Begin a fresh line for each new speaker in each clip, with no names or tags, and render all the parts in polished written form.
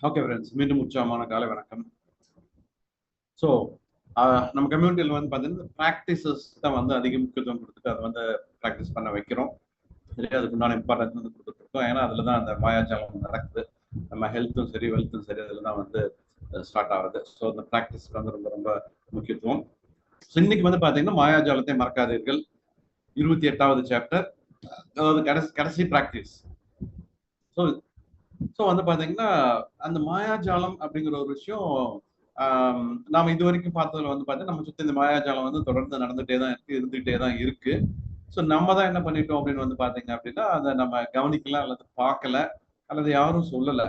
Okay friends, மீண்டும் உற்சாகமான காலை வணக்கம். ஸோ நம்ம கம்யூனிட்டியில் வந்து பார்த்தீங்கன்னா ப்ராக்டிசஸ் தான் வந்து அதிக முக்கியத்துவம் கொடுத்துட்டு அதை வந்து ப்ராக்டிஸ் பண்ண வைக்கிறோம். சரி, அதுக்கு உண்டான இம்பார்ட்டன்ஸ் வந்து கொடுத்துட்ருக்கோம். ஏன்னா அதில் தான் அந்த மாயாஜாலம் நடக்குது. நம்ம ஹெல்த்தும் சரி வெல்த்தும் சரி அதில் தான் வந்து ஸ்டார்ட் ஆகுது. ஸோ அந்த ப்ராக்டிஸ்க்கு வந்து ரொம்ப ரொம்ப முக்கியத்துவம். ஸோ இன்னைக்கு வந்து பார்த்தீங்கன்னா மாயாஜாலத்தை மறக்காதீர்கள் 28வது சாப்டர், அதாவது கடைசி ப்ராக்டிஸ். ஸோ ஸோ வந்து பாத்தீங்கன்னா அந்த மாயாஜாலம் அப்படிங்கிற ஒரு விஷயம் நாம இது வரைக்கும் பார்த்ததுல வந்து பார்த்தீங்கன்னா நம்ம சுத்தி இந்த மாயாஜாலம் வந்து தொடர்ந்து நடந்துட்டே தான் இருக்கு, இருந்துகிட்டே தான் இருக்கு. ஸோ நம்ம தான் என்ன பண்ணிட்டோம் அப்படின்னு வந்து பாத்தீங்க அப்படின்னா அதை நம்ம கவனிக்கல அல்லது பார்க்கல அல்லது யாரும் சொல்லல.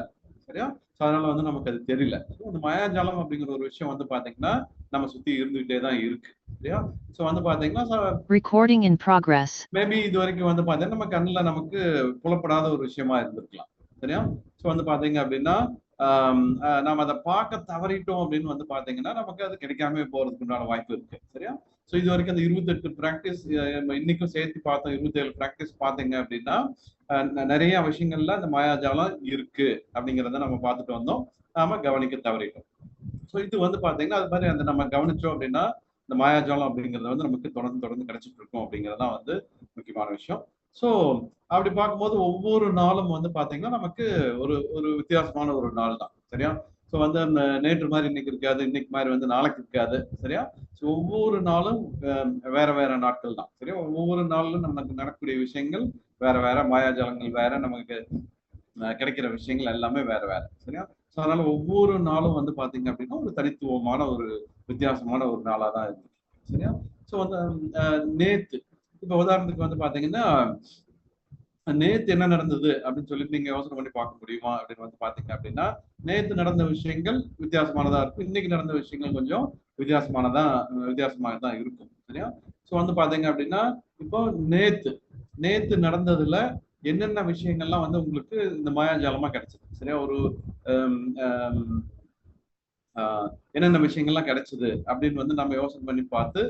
சரியா? ஸோ அதனால வந்து நமக்கு அது தெரியல. ஸோ அந்த மாயாஜாலம் அப்படிங்கிற ஒரு விஷயம் வந்து பாத்தீங்கன்னா நம்ம சுத்தி இருந்துகிட்டே தான் இருக்கு. சரியா? ஸோ வந்து பாத்தீங்கன்னா
Recording in progress.
மேபி இது வரைக்கும் வந்து பாத்தீங்கன்னா நம்ம கண்ணில் நமக்கு புலப்படாத ஒரு விஷயமா இருந்திருக்கலாம். சரியா? ஸோ வந்து பாத்தீங்க அப்படின்னா நாம அதை பார்க்க தவறிட்டோம் அப்படின்னு வந்து பாத்தீங்கன்னா நமக்கு அது கிடைக்காம போறதுக்கு உண்டான வாய்ப்பு இருக்கு. சரியா? ஸோ இது வரைக்கும் அந்த 28 ப்ராக்டிஸ் இன்னைக்கும் சேர்த்து பார்த்தோம். 27 ப்ராக்டிஸ் பார்த்தீங்க அப்படின்னா நிறைய விஷயங்கள்ல அந்த மாயாஜாலம் இருக்கு அப்படிங்கிறத நம்ம பார்த்துட்டு வந்தோம். நாம கவனிக்க தவறிட்டோம். ஸோ இது வந்து பாத்தீங்கன்னா அது மாதிரி அந்த நம்ம கவனிச்சோம் அப்படின்னா இந்த மாயாஜாலம் அப்படிங்கிறது வந்து நமக்கு தொடர்ந்து கிடைச்சிட்டு இருக்கும் அப்படிங்கிறதான் வந்து முக்கியமான விஷயம். ஸோ அப்படி பார்க்கும்போது ஒவ்வொரு நாளும் வந்து பாத்தீங்கன்னா நமக்கு ஒரு ஒரு வித்தியாசமான ஒரு நாள் தான். சரியா? ஸோ வந்து அந்த நேற்று மாதிரி இன்னைக்கு இருக்காது, இன்னைக்கு மாதிரி வந்து நாளைக்கு இருக்காது. சரியா? ஸோ ஒவ்வொரு நாளும் வேற வேற நாட்கள் தான். சரியா? ஒவ்வொரு நாளிலும் நமக்கு நடக்கக்கூடிய விஷயங்கள் வேற வேற, மாயாஜாலங்கள் வேற, நமக்கு கிடைக்கிற விஷயங்கள் எல்லாமே வேற வேற. சரியா? ஸோ அதனால ஒவ்வொரு நாளும் வந்து பாத்தீங்க அப்படின்னா ஒரு தனித்துவமான ஒரு வித்தியாசமான ஒரு நாளா தான் இருக்கு. சரியா? ஸோ வந்து நேத்து இப்ப உதாரணத்துக்கு வந்து பாத்தீங்கன்னா நேத்து என்ன நடந்தது அப்படின்னு சொல்லிட்டு நீங்க யோசனை பண்ணி பார்க்க முடியுமா அப்படின்னு வந்து பாத்தீங்க அப்படின்னா நேத்து நடந்த விஷயங்கள் வித்தியாசமானதா இருக்கும், இன்னைக்கு நடந்த விஷயங்கள் கொஞ்சம் வித்தியாசமாக தான் இருக்கும். சரியா? ஸோ வந்து பாத்தீங்க அப்படின்னா இப்போ நேத்து நடந்ததுல என்னென்ன விஷயங்கள்லாம் வந்து உங்களுக்கு இந்த மாயாஜாலமா கிடைச்சது. சரியா? ஒரு என்னென்ன விஷயங்கள்லாம் கிடைச்சது அப்படின்னு வந்து நம்ம யோசனை பண்ணி பார்த்து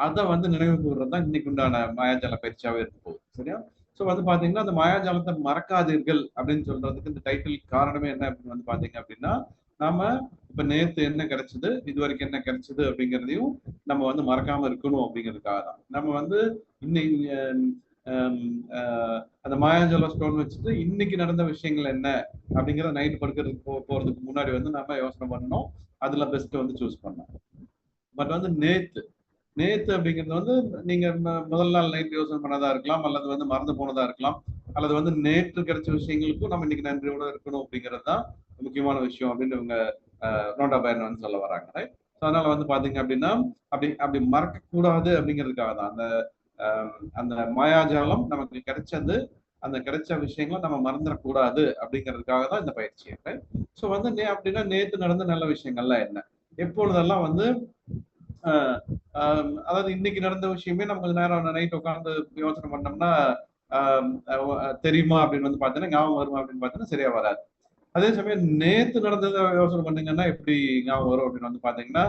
அதை வந்து நினைவு கூறுறது தான் இன்னைக்கு உண்டான மாயாஜால பயிற்சியாவே இருக்க போகுது. சரியா? ஸோ வந்து பாத்தீங்கன்னா அந்த மாயாஜாலத்தை மறக்காதீர்கள் அப்படின்னு சொல்றதுக்கு இந்த டைட்டில் காரணமே என்ன அப்படின்னு வந்து பாத்தீங்க அப்படின்னா நாம இப்ப நேத்து என்ன கிடைச்சது, இது வரைக்கும் என்ன கிடைச்சது அப்படிங்கிறதையும் நம்ம வந்து மறக்காம இருக்கணும் அப்படிங்கிறதுக்காக தான் நம்ம வந்து இன்னைக்கு அந்த மாயாஜால ஸ்டோன் வச்சுட்டு இன்னைக்கு நடந்த விஷயங்கள் என்ன அப்படிங்கிறத நைட் படுக்கிறதுக்கு போறதுக்கு முன்னாடி வந்து நம்ம யோசனை பண்ணணும். அதுல பெஸ்ட் வந்து சூஸ் பண்ணோம். பட் வந்து நேத்து அப்படிங்கிறது வந்து நீங்க முதல் நாள் நைட் யோசனை பண்ணதா இருக்கலாம், அல்லது வந்து மறந்து போனதா இருக்கலாம், அல்லது வந்து நேற்று கிடைச்ச விஷயங்களுக்கும் நம்ம இன்னைக்கு நன்றியோட இருக்கணும் அப்படிங்கிறது தான் முக்கியமான விஷயம் அப்படின்னு இவங்க நோண்டா பயன் வந்து சொல்ல வராங்க. ரைட்? அதனால வந்து பாத்தீங்க அப்படின்னா அப்படி அப்படி மறக்க கூடாது அப்படிங்கிறதுக்காக தான் அந்த மாயாஜாலம் நமக்கு கிடைச்சது, அந்த கிடைச்ச விஷயங்களை நம்ம மறந்துடக்கூடாது அப்படிங்கிறதுக்காக தான் இந்த பயிற்சி. ஸோ வந்து அப்படின்னா நேத்து நடந்த நல்ல விஷயங்கள்லாம் என்ன, எப்பொழுதெல்லாம் வந்து அதாவது இன்னைக்கு நடந்த விஷயமே நம்ம கொஞ்ச நேரம் நைட் உட்காந்து யோசனை பண்ணோம்னா தெரியுமா அப்படின்னு வந்து பாத்தீங்கன்னா ஞாபகம் வருமா அப்படின்னு பாத்தீங்கன்னா சரியா வராது. அதே சமயம் நேத்து நடந்ததை யோசனை பண்ணீங்கன்னா எப்படி ஞாபகம் வரும் அப்படின்னு வந்து பாத்தீங்கன்னா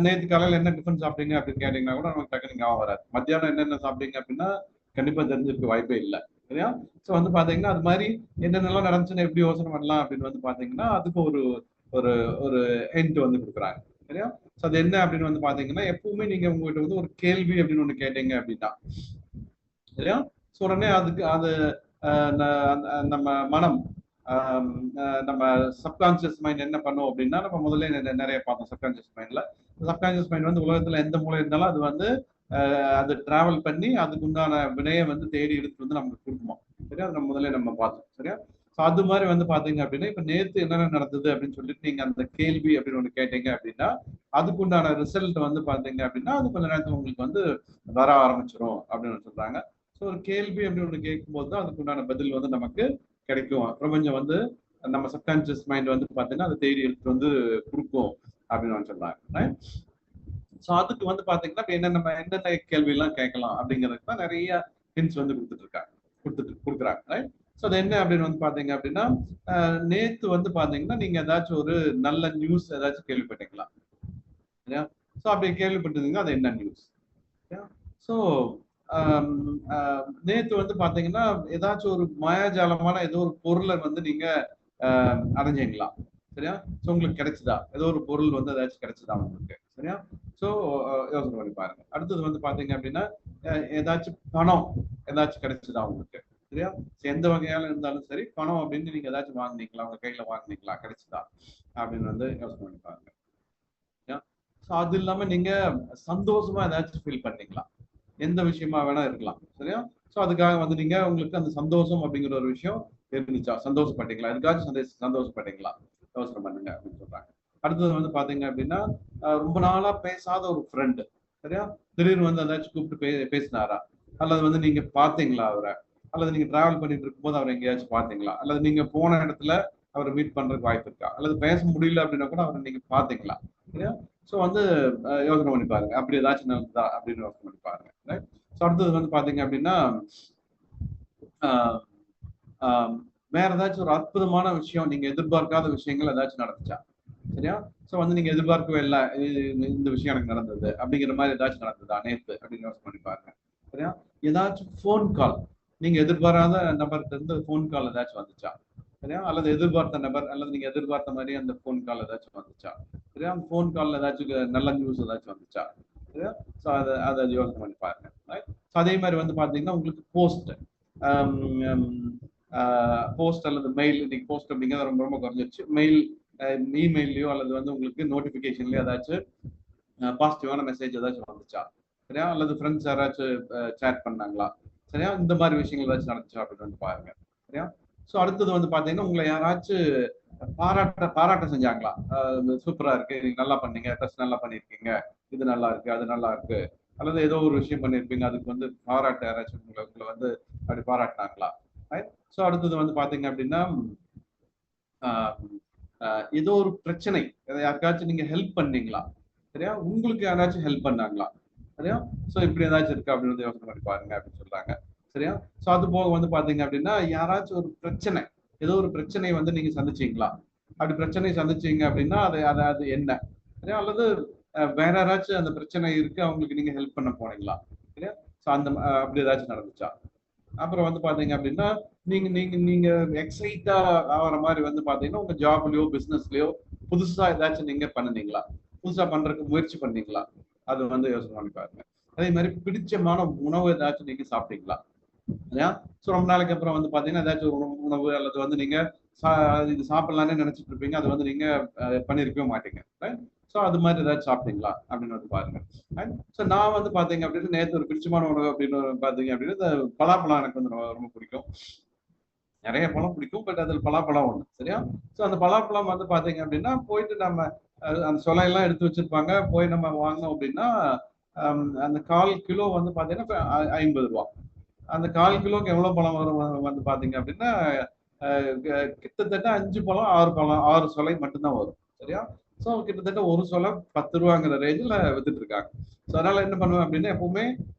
நேத்து காலையில என்ன டிஃபன் சாப்பிட்டீங்க அப்படின்னு கேட்டீங்கன்னா கூட நமக்கு டக்குனு ஞாபகம் வராது. மத்தியானம் என்னென்ன சாப்பிட்டீங்க அப்படின்னா கண்டிப்பா தெரிஞ்சிருக்க வாய்ப்பே இல்லை. சரியா? ஸோ வந்து பாத்தீங்கன்னா அது மாதிரி என்னென்னலாம் நடந்துச்சுன்னு எப்படி யோசனை பண்ணலாம் அப்படின்னு வந்து பாத்தீங்கன்னா அதுக்கு ஒரு ஒரு ஒரு ஹிண்ட் வந்து கொடுக்குறாங்க. சரியா? ஸோ அது என்ன அப்படின்னு வந்து பாத்தீங்கன்னா எப்பவுமே நீங்க உங்ககிட்ட வந்து ஒரு கேள்வி அப்படின்னு ஒண்ணு கேட்டீங்க அப்படின்னா சரியா? ஸோ உடனே அதுக்கு அது நம்ம மனம் நம்ம சப்கான்சியஸ் மைண்ட் என்ன பண்ணும் அப்படின்னா நம்ம முதல்ல நிறைய பார்த்தோம். சப்கான்சியஸ் மைண்ட் வந்து உலகத்துல எந்த மூலை இருந்தாலும் அது வந்து அது டிராவல் பண்ணி அதுக்கு உண்டான வினையை வந்து தேடி எடுத்து வந்து நமக்கு கொடுக்குமா. சரியா? அது நம்ம முதல்ல நம்ம பார்த்தோம். சரியா? ஸோ அது மாதிரி வந்து பாத்தீங்க அப்படின்னா இப்ப நேத்து என்னென்ன நடந்தது அப்படின்னு சொல்லிட்டு நீங்க அந்த கேள்வி அப்படின்னு ஒண்ணு கேட்டீங்க அப்படின்னா அதுக்கு உண்டான ரிசல்ட் வந்து பாத்தீங்க அப்படின்னா அது கொஞ்ச நேரத்துல உங்களுக்கு வந்து வர ஆரம்பிச்சிடும் அப்படின்னு சொல்றாங்க. ஸோ ஒரு கேள்வி அப்படின்னு ஒண்ணு கேட்கும்போது தான் அதுக்கு உண்டான பதில் வந்து நமக்கு கிடைக்கும். பிரபஞ்சம் வந்து நம்ம சப்கான்சியஸ் மைண்ட் வந்து பாத்தீங்கன்னா அதை தேடி எடுத்து வந்து கொடுக்கும் அப்படின்னு சொல்றாங்க. ஸோ அதுக்கு வந்து பாத்தீங்கன்னா என்னென்ன கேள்வி எல்லாம் கேட்கலாம் அப்படிங்கிறதுக்கு தான் நிறைய ஹிண்ட்ஸ் வந்து கொடுக்குறாங்க. ரைட்? ஸோ அது என்ன அப்படின்னு வந்து பாத்தீங்க அப்படின்னா நேத்து வந்து பாத்தீங்கன்னா நீங்க ஏதாச்சும் ஒரு நல்ல நியூஸ் ஏதாச்சும் கேள்விப்பட்டீங்களா? ஸோ அப்படி கேள்விப்பட்டிருந்தீங்கன்னா அது என்ன நியூஸ்? ஸோ நேத்து வந்து பாத்தீங்கன்னா ஏதாச்சும் ஒரு மாயாஜாலமான ஏதோ ஒரு பொருளை வந்து நீங்க அடைஞ்சீங்களா? சரியா? ஸோ உங்களுக்கு கிடைச்சதா, ஏதோ ஒரு பொருள் வந்து ஏதாச்சும் கிடைச்சதா உங்களுக்கு, சரியா? ஸோ யோசனை பண்ணி பாருங்க. அடுத்தது வந்து பாத்தீங்க அப்படின்னா ஏதாச்சும் பணம் ஏதாச்சும் கிடைச்சதா உங்களுக்கு, சரியா? எந்த வகையால இருந்தாலும் சரி, பணம் அப்படின்னு நீங்க ஏதாச்சும் வாங்குனீங்களா, உங்க கையில வாங்குனீங்களா, கிடைச்சதா அப்படின்னு வந்து யோசனை பண்ணி பாருங்க. ஸோ அது இல்லாம நீங்க சந்தோஷமா ஏதாச்சும் ஃபீல் பண்ணீங்களா, எந்த விஷயமா வேணா இருக்கலாம், சரியா? ஸோ அதுக்காக வந்து நீங்க உங்களுக்கு அந்த சந்தோஷம் அப்படிங்கிற ஒரு விஷயம் இருந்துச்சா, சந்தோஷப்பட்டீங்களா, எதுக்காச்சும் சந்தோஷப்பட்டீங்களா, யோசனை பண்ணுங்க அப்படின்னு சொல்றாங்க. அடுத்தது வந்து பாத்தீங்க அப்படின்னா ரொம்ப நாளா பேசாத ஒரு ஃப்ரெண்டு, சரியா? திடீர்னு வந்து ஏதாச்சும் கூப்பிட்டு பேசினாரா, அல்லது வந்து நீங்க பாத்தீங்களா அவரை, அல்லது நீங்க டிராவல் பண்ணிட்டு இருக்கும்போது அவரை எங்கேயாச்சும் பாத்தீங்களா, அல்லது நீங்க போன இடத்துல அவரை மீட் பண்றதுக்கு வாய்ப்பு இருக்கா, அல்லது பேச முடியல அப்படின்னா கூட அவரை நீங்க பாத்தீங்களா, சரியா? ஸோ வந்து யோசனை பண்ணி பாருங்க, அப்படி ஏதாச்சும் நடந்ததா அப்படின்னு யோசனை பண்ணி பாருங்க. ரைட்? ஸோ அடுத்தது வந்து பாத்தீங்க அப்படின்னா ஆஹ் ஆஹ் வேற ஏதாச்சும் ஒரு அற்புதமான விஷயம், நீங்க எதிர்பார்க்காத விஷயங்கள் ஏதாச்சும் நடந்துச்சா, சரியா? ஸோ வந்து நீங்க எதிர்பார்க்கவே இல்லை, இந்த விஷயம் எனக்கு நடந்தது அப்படிங்கிற மாதிரி ஏதாச்சும் நடந்ததா நேத்து அப்படின்னு யோசனை பண்ணி பாருங்க, சரியா? ஏதாச்சும் ஃபோன் கால், நீங்க எதிர்பாராத நபர்கிட்ட இருந்து ஃபோன் கால் ஏதாச்சும் வந்துச்சா, சரியா? அல்லது எதிர்பார்த்த நபர் அல்லது நீங்க எதிர்பார்த்த மாதிரி அந்த ஃபோன் கால் ஏதாச்சும் வந்துச்சா, சரியா? அந்த ஃபோன் கால்ல ஏதாச்சும் நல்ல நியூஸ் ஏதாச்சும் வந்துச்சா, சரியா? ஸோ அதை யோசனை பண்ணி பாருங்க. ஸோ அதே மாதிரி வந்து பாத்தீங்கன்னா உங்களுக்கு போஸ்ட் போஸ்ட் அல்லது மெயில், இன்னைக்கு போஸ்ட் அப்படிங்கிறது ரொம்ப ரொம்ப குறைஞ்சிருச்சு. மெயில், இமெயிலையோ அல்லது வந்து உங்களுக்கு நோட்டிபிகேஷன்லயோ ஏதாச்சும் பாசிட்டிவான மெசேஜ் ஏதாச்சும் வந்துச்சா, சரியா? அல்லது ஃப்ரெண்ட்ஸ் யாராச்சும் சேட் பண்ணாங்களா, சரியா? இந்த மாதிரி விஷயங்கள் ஏதாச்சும் நடந்துச்சா அப்படின்னு வந்து பாருங்க, சரியா? ஸோ அடுத்தது வந்து பாத்தீங்கன்னா உங்களை யாராச்சும் பாராட்ட செஞ்சாங்களா, சூப்பரா இருக்கு, நீங்க நல்லா பண்ணீங்க, ட்ரெஸ் நல்லா பண்ணிருக்கீங்க, இது நல்லா இருக்கு, அது நல்லா இருக்கு, அல்லது ஏதோ ஒரு விஷயம் பண்ணிருப்பீங்க, அதுக்கு வந்து பாராட்ட யாராச்சும் உங்களை வந்து அப்படி பாராட்டினாங்களா. ஸோ அடுத்தது வந்து பாத்தீங்க அப்படின்னா ஆஹ் ஏதோ ஒரு பிரச்சனை, யாருக்காச்சும் நீங்க ஹெல்ப் பண்ணீங்களா, சரியா? உங்களுக்கு யாராச்சும் ஹெல்ப் பண்ணாங்களா, சரியா? ஸோ இப்படி ஏதாச்சும் இருக்கா அப்படின்னு யோசனை பண்ணி பாருங்க அப்படின்னு சொல்றாங்க, சரியா? ஸோ அது போக வந்து பாத்தீங்க அப்படின்னா யாராச்சும் ஒரு பிரச்சனை, ஏதோ ஒரு பிரச்சனையை வந்து நீங்க சந்திச்சீங்களா, அப்படி பிரச்சனை சந்திச்சீங்க அப்படின்னா அது என்ன, சரியா? அல்லது வேற யாராச்சும் அந்த பிரச்சனை இருக்கு, அவங்களுக்கு நீங்க ஹெல்ப் பண்ண போனீங்களா, சரியா? ஸோ அந்த அப்படி ஏதாச்சும் நடந்துச்சா. அப்புறம் வந்து பாத்தீங்க அப்படின்னா நீங்க நீங்க நீங்க எக்ஸைட்டா ஆகிற மாதிரி வந்து பாத்தீங்கன்னா உங்க ஜாப்லயோ பிசினஸ்லயோ புதுசா ஏதாச்சும் நீங்க பண்ணுனீங்களா, புதுசா பண்றதுக்கு முயற்சி பண்ணீங்களா, அது வந்து யோசனை பண்ணி பாருங்க. அதே மாதிரி பிடிச்சமான உணவு ஏதாச்சும் நீங்க சாப்பிட்டீங்களா, இல்லையா? ஸோ ரொம்ப நாளைக்கு அப்புறம் வந்து பாத்தீங்கன்னா ஏதாச்சும் ஒரு உணவு அல்லது வந்து நீங்க இது சாப்பிடலான்னு நினைச்சிட்டு இருப்பீங்க, அது வந்து நீங்க பண்ணிருக்கவே மாட்டீங்க. ஸோ அது மாதிரி ஏதாச்சும் சாப்பிட்டீங்களா அப்படின்னு வந்து பாருங்க. ஸோ நான் வந்து பாத்தீங்க அப்படின்னு நேற்று ஒரு பிடிச்சமான உணவு அப்படின்னு பாத்தீங்க அப்படின்னு இந்த பலாப்பழம் எனக்கு வந்து ரொம்ப ரொம்ப பிடிக்கும். நிறைய பழம் பிடிக்கும், பட் அதில் பலாப்பழம் ஒண்ணு, சரியா? ஸோ அந்த பலாப்பழம் வந்து பாத்தீங்க அப்படின்னா போயிட்டு நம்ம அந்த சொலையெல்லாம் எடுத்து வச்சிருப்பாங்க, போய் நம்ம வாங்கினோம் அப்படின்னா அந்த 1/4 கிலோ வந்து பாத்தீங்கன்னா 50 ரூபா. அந்த 1/4 கிலோக்கு எவ்வளவு பழம் வரும் வந்து பாத்தீங்க அப்படின்னா கிட்டத்தட்ட 5 பழம் 6 பழம் 6 சொலை மட்டும்தான் வரும், சரியா? ஸோ கிட்டத்தட்ட ஒரு சொலை 10 ரூபாங்கிற ரேஞ்சில் வித்துட்டு இருக்காங்க. ஸோ அதனால என்ன பண்ணுவேன் அப்படின்னா எப்பவுமே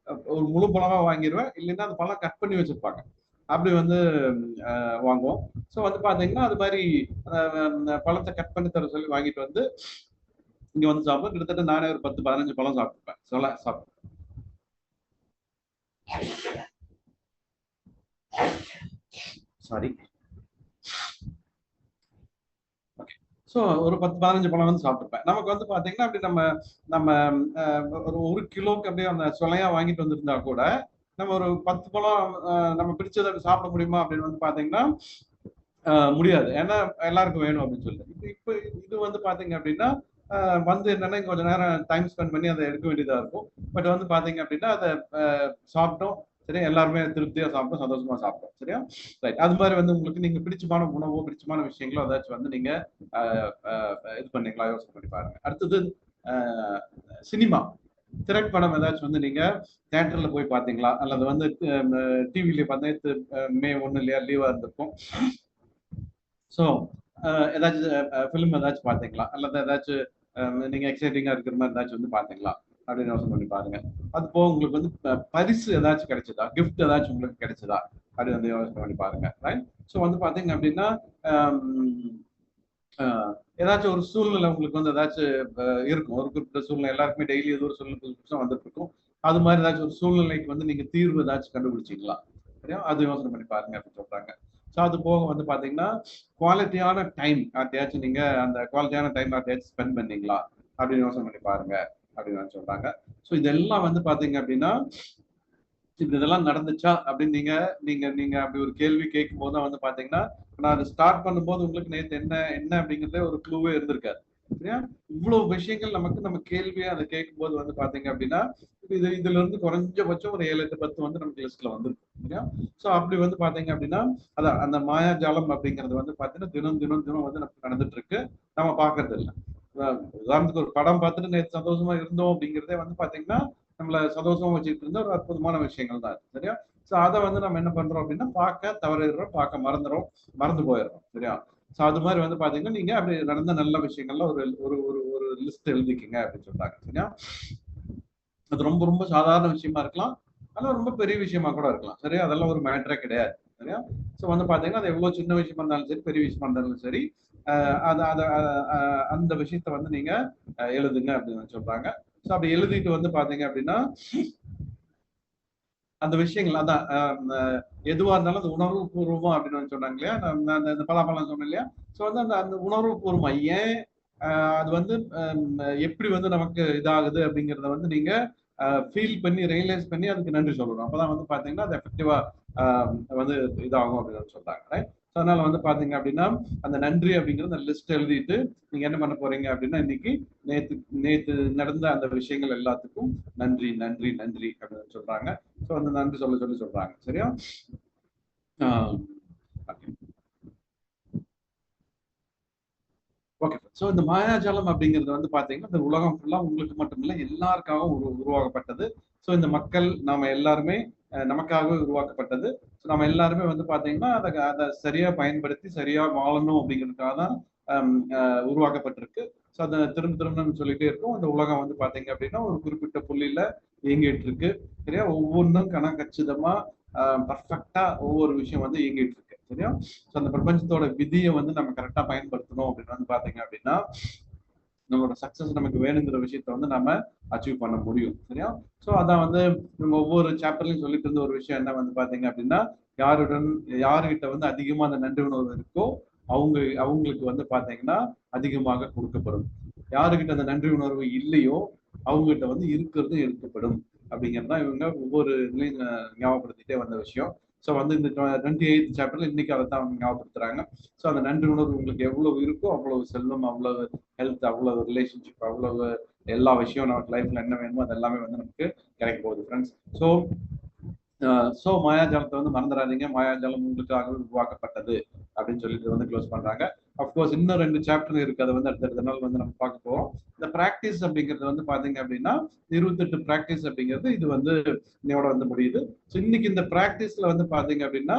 ஒரு முழு பழமா வாங்கிடுவேன், இல்லைன்னா அந்த பழம் கட் பண்ணி வச்சிருப்பாங்க, அப்படி வந்து வாங்குவோம். ஸோ வந்து பாத்தீங்கன்னா அது மாதிரி பழத்தை கட் பண்ணி தர சொல்லி வாங்கிட்டு வந்து இங்க வந்து சாப்பிடுவோம். கிட்டத்தட்ட நானே ஒரு 10 15 பழம் சாப்பிட்டுப்பேன், சொலை சாப்பிட்டு. சாரி. ஸோ ஒரு 10 15 பழம் வந்து சாப்பிட்டுருப்பேன். நமக்கு வந்து பாத்தீங்கன்னா அப்படி நம்ம நம்ம ஒரு கிலோக்கு அப்படியே அந்த சொலையா வாங்கிட்டு வந்திருந்தா கூட நம்ம ஒரு 10 பழம் நம்ம பிடிச்சதை அப்படி சாப்பிட முடியுமா அப்படின்னு வந்து பாத்தீங்கன்னா முடியாது. ஏன்னா எல்லாருக்கும் வேணும் அப்படின்னு சொல்லிட்டு இப்ப இப்ப இது வந்து பாத்தீங்க அப்படின்னா வந்து என்னன்னா கொஞ்ச நேரம் டைம் ஸ்பெண்ட் பண்ணி அதை எடுக்க வேண்டியதா இருக்கும். பட் வந்து பாத்தீங்க அப்படின்னா அதை சாப்பிட்டோம், சரியா? எல்லாருமே திருப்தியா சாப்பிட்டோம், சந்தோஷமா சாப்பிட்டோம், சரியா? ரைட். அது மாதிரி வந்து உங்களுக்கு நீங்க பிடிச்சமான உணவோ பிடிச்சமான விஷயங்களோ ஏதாச்சும் வந்து நீங்க இது பண்ணீங்களா, யோசனை பண்ணி பாருங்க. அடுத்தது சினிமா திரைப்படம் ஏதாச்சும் வந்து நீங்க தியேட்டர்ல போய் பாத்தீங்களா, அல்லது வந்து டிவில நேற்று மே 1 இல்லையா லீவா இருந்திருக்கும். ஸோ ஏதாச்சும் ஃபிலிம் ஏதாச்சும் பாத்தீங்களா, அல்லது ஏதாச்சும் நீங்க எக்ஸைட்டிங்கா இருக்கிற மாதிரி ஏதாச்சும் வந்து பாத்தீங்களா அப்படின்னு யோசனை பண்ணி பாருங்க. அது போக உங்களுக்கு வந்து பரிசு ஏதாச்சும் கிடைச்சதா, கிஃப்ட் ஏதாச்சும் உங்களுக்கு கிடைச்சதா அப்படின்னு வந்து யோசனை பண்ணி பாருங்க. ரைட். ஸோ வந்து பாத்தீங்க அப்படின்னா ஏதாச்சும் ஒரு சூழ்நிலை உங்களுக்கு வந்து ஏதாச்சும் இருக்கும், ஒரு குறிப்பிட்ட சூழ்நிலை, எல்லாருக்குமே டெய்லி ஏதோ ஒரு சூழ்நிலை புதுசா வந்துட்டு இருக்கும். அது மாதிரி ஏதாச்சும் ஒரு சூழ்நிலைக்கு வந்து நீங்க தீர்வு ஏதாச்சும் கண்டுபிடிச்சிங்களா, சரியா? அது யோசனை பண்ணி பாருங்க அப்படின்னு சொல்றாங்க. ஸோ அது போக வந்து பாத்தீங்கன்னா குவாலிட்டியான டைம் யார்ட்டையாச்சும் நீங்க அந்த குவாலிட்டியான டைம் யார்ட்டையாச்சும் ஸ்பெண்ட் பண்ணீங்களா அப்படின்னு யோசனை பண்ணி பாருங்க அப்படின்னு சொல்றாங்க. ஸோ இதெல்லாம் வந்து பாத்தீங்க அப்படின்னா இப்படி இதெல்லாம் நடந்துச்சா அப்படின்னு நீங்க நீங்க நீங்க அப்படி ஒரு கேள்வி கேட்கும் போது வந்து பாத்தீங்கன்னா நான் அதை ஸ்டார்ட் பண்ணும்போது உங்களுக்கு நேற்று என்ன என்ன அப்படிங்கிறதே ஒரு க்ளூவே இருந்திருக்காரு. சரியா? இவ்வளவு விஷயங்கள் நமக்கு நம்ம கேள்வியை அதை கேட்கும் போது வந்து பாத்தீங்க அப்படின்னா இதுல இருந்து குறைஞ்சபட்சம் ஒரு 7, 8, 10 வந்து நமக்கு லிஸ்ட்ல வந்துருக்கும். சரியா? சோ அப்படி வந்து பாத்தீங்க அப்படின்னா அதான் அந்த மாயாஜாலம் அப்படிங்கிறது வந்து பாத்தீங்கன்னா தினம் தினம் தினம் வந்து நமக்கு நடந்துட்டு இருக்கு. நம்ம பாக்குறது இல்லை. உதாரணத்துக்கு ஒரு படம் பார்த்துட்டு நேற்று சந்தோஷமா இருந்தோம் அப்படிங்கிறதே வந்து பாத்தீங்கன்னா நம்மள சந்தோஷமா வச்சுட்டு இருந்த ஒரு அற்புதமான விஷயங்கள் தான். சரியா? சோ அதை வந்து நம்ம என்ன பண்றோம் அப்படின்னா பார்க்க தவறிடுறோம், பார்க்க மறந்துடும், மறந்து போயிடுறோம். சரியா? சோ அது மாதிரி வந்து பாத்தீங்கன்னா நீங்க அப்படி நடந்த நல்ல விஷயங்கள்ல ஒரு ஒரு ஒரு ஒரு லிஸ்ட் எழுதிக்கிங்க அப்படின்னு சொல்றாங்க. சரியா? அது ரொம்ப ரொம்ப சாதாரண விஷயமா இருக்கலாம், அதெல்லாம் ரொம்ப பெரிய விஷயமா கூட இருக்கலாம். சரியா? அதெல்லாம் ஒரு மேட்டரே கிடையாது. சரியா? சோ வந்து பாத்தீங்கன்னா அது எவ்வளவு சின்ன விஷயமா இருந்தாலும் சரி, பெரிய விஷயமா இருந்தாலும் சரி, அந்த விஷயத்த வந்து நீங்க எழுதுங்க அப்படின்னு சொல்றாங்க. சோ அப்படி எழுதிட்டு வந்து பாத்தீங்க அப்படின்னா அந்த விஷயங்கள் அதான் எதுவா இருந்தாலும் அந்த உணர்வு பூர்வமா அப்படின்னு சொன்னாங்க இல்லையா, அந்த பலாப்பழம் சொன்னேன் இல்லையா. சோ வந்து அந்த அந்த உணர்வு பூர்வமா ஏன் அது வந்து எப்படி வந்து நமக்கு இதாகுது அப்படிங்கிறத வந்து நீங்க ஃபீல் பண்ணி ரியலைஸ் பண்ணி அதுக்கு நன்றி சொல்லணும். அப்பதான் வந்து பாத்தீங்கன்னா அது எஃபெக்டிவா வந்து இதாகும் அப்படின்னு சொல்றாங்க. ரைட்? அதனால வந்து பாத்தீங்க அப்படின்னா அந்த நன்றி அப்படிங்கிற அந்த லிஸ்ட் எழுதிட்டு நீங்க என்ன பண்ண போறீங்க அப்படின்னா இன்னைக்கு நேத்து நேத்து நடந்த அந்த விஷயங்கள் எல்லாத்துக்கும் நன்றி நன்றி நன்றி அப்படின்னு சொல்றாங்க. ஸோ அந்த நன்றி சொல்றாங்க. சரியா? ஓகே. ஸோ இந்த மாயாஜாலம் அப்படிங்கிறது வந்து பாத்தீங்கன்னா இந்த உலகம் ஃபுல்லா உங்களுக்கு மட்டும் இல்ல எல்லாருக்காகவும் உருவாக்கப்பட்டது. ஸோ இந்த மக்கள் நாம எல்லாருமே நமக்காகவே உருவாக்கப்பட்டது. ஸோ நம்ம எல்லாருமே வந்து பாத்தீங்கன்னா அதை சரியா பயன்படுத்தி சரியா வாழணும் அப்படிங்கிறதுக்காக தான் உருவாக்கப்பட்டிருக்கு. ஸோ அதை திரும்ப திரும்ப நம்ம சொல்லிட்டே இருக்கோம். இந்த உலகம் வந்து பாத்தீங்க அப்படின்னா ஒரு குறிப்பிட்ட புள்ளியில இயங்கிட்டு இருக்கு. சரியா? ஒவ்வொன்றும் கணக்கச்சிதமா பர்ஃபெக்டா ஒவ்வொரு விஷயம் வந்து இயங்கிட்டு இருக்கு. சரியா? ஸோ அந்த பிரபஞ்சத்தோட விதியை வந்து நம்ம கரெக்டா பயன்படுத்தணும் அப்படின்னு வந்து பாத்தீங்க அப்படின்னா நம்மளோட சக்சஸ் நமக்கு வேணுங்கிற விஷயத்த வந்து நம்ம அச்சீவ் பண்ண முடியும். சரியா? ஸோ அதான் வந்து நம்ம ஒவ்வொரு சாப்டர்லயும் சொல்லிட்டு இருந்த ஒரு விஷயம் என்ன வந்து பாத்தீங்க அப்படின்னா யாருகிட்ட வந்து அதிகமா அந்த நன்றி உணர்வு இருக்கோ அவங்களுக்கு வந்து பாத்தீங்கன்னா அதிகமாக கொடுக்கப்படும். யாருகிட்ட அந்த நன்றி உணர்வு இல்லையோ அவங்ககிட்ட வந்து இருக்கிறது எடுக்கப்படும் அப்படிங்கிறது தான் இவங்க ஒவ்வொரு இதுலையும் ஞாபகப்படுத்திட்டே வந்த விஷயம். ஸோ வந்து இந்த 28th சாப்டர்ல இன்னைக்கு அதை தான் ஞாபகப்படுத்துறாங்க. ஸோ அந்த நன்றி உணர்வு உங்களுக்கு எவ்வளவு இருக்கோ அவ்வளவு செல்வம், அவ்வளவு ஹெல்த், அவ்வளவு ரிலேஷன்ஷிப், அவ்வளவு எல்லா விஷயம் நமக்கு லைஃப்ல என்ன வேணுமோ அது எல்லாமே வந்து நமக்கு கிடைக்க போகுது ஃப்ரெண்ட்ஸ். ஸோ மாயாஜாலத்தை வந்து மறந்துடாதீங்க. மாயாஜாலம் உங்களுக்காக உருவாக்கப்பட்டது அப்படின்னு சொல்லிட்டு வந்து க்ளோஸ் பண்றாங்க. அப்கோர்ஸ் இன்னும் 2 சாப்டர் இருக்கு. அதை வந்து அடுத்த நாள் வந்து நம்ம பார்க்க போறோம். இந்த பிராக்டிஸ் அப்படிங்கிறது வந்து பாத்தீங்க அப்படின்னா 28 பிராக்டிஸ் அப்படிங்கிறது இது வந்து இன்னையோட வந்து முடியுது. ஸோ இன்னைக்கு இந்த பிராக்டிஸ்ல வந்து பாத்தீங்க அப்படின்னா